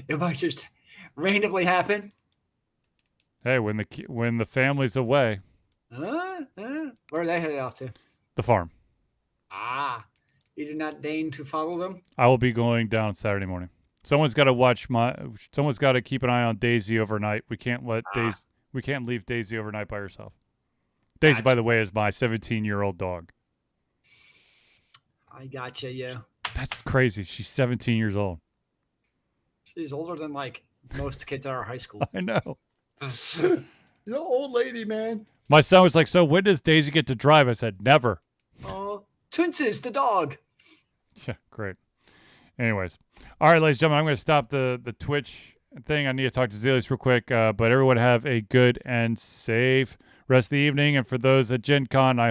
Speaker 1: It might just randomly happen.
Speaker 2: Hey, when the family's away.
Speaker 1: Where are they headed off to?
Speaker 2: The farm.
Speaker 1: Ah, you did not deign to follow them?
Speaker 2: I will be going down Saturday morning. Someone's got to keep an eye on Daisy overnight. We can't leave Daisy overnight by herself. Daisy, by the way, is my 17-year-old dog.
Speaker 1: I gotcha, yeah.
Speaker 2: That's crazy. She's 17 years old.
Speaker 1: She's older than like most kids at our high school.
Speaker 2: I know.
Speaker 1: You're an old lady, man.
Speaker 2: My son was like, "So when does Daisy get to drive?" I said, "Never."
Speaker 1: Oh, Toonces, the dog.
Speaker 2: Yeah, great. Anyways, all right, ladies and gentlemen, I'm going to stop the Twitch thing. I need to talk to Zelius real quick, but everyone have a good and safe rest of the evening. And for those at Gen Con, I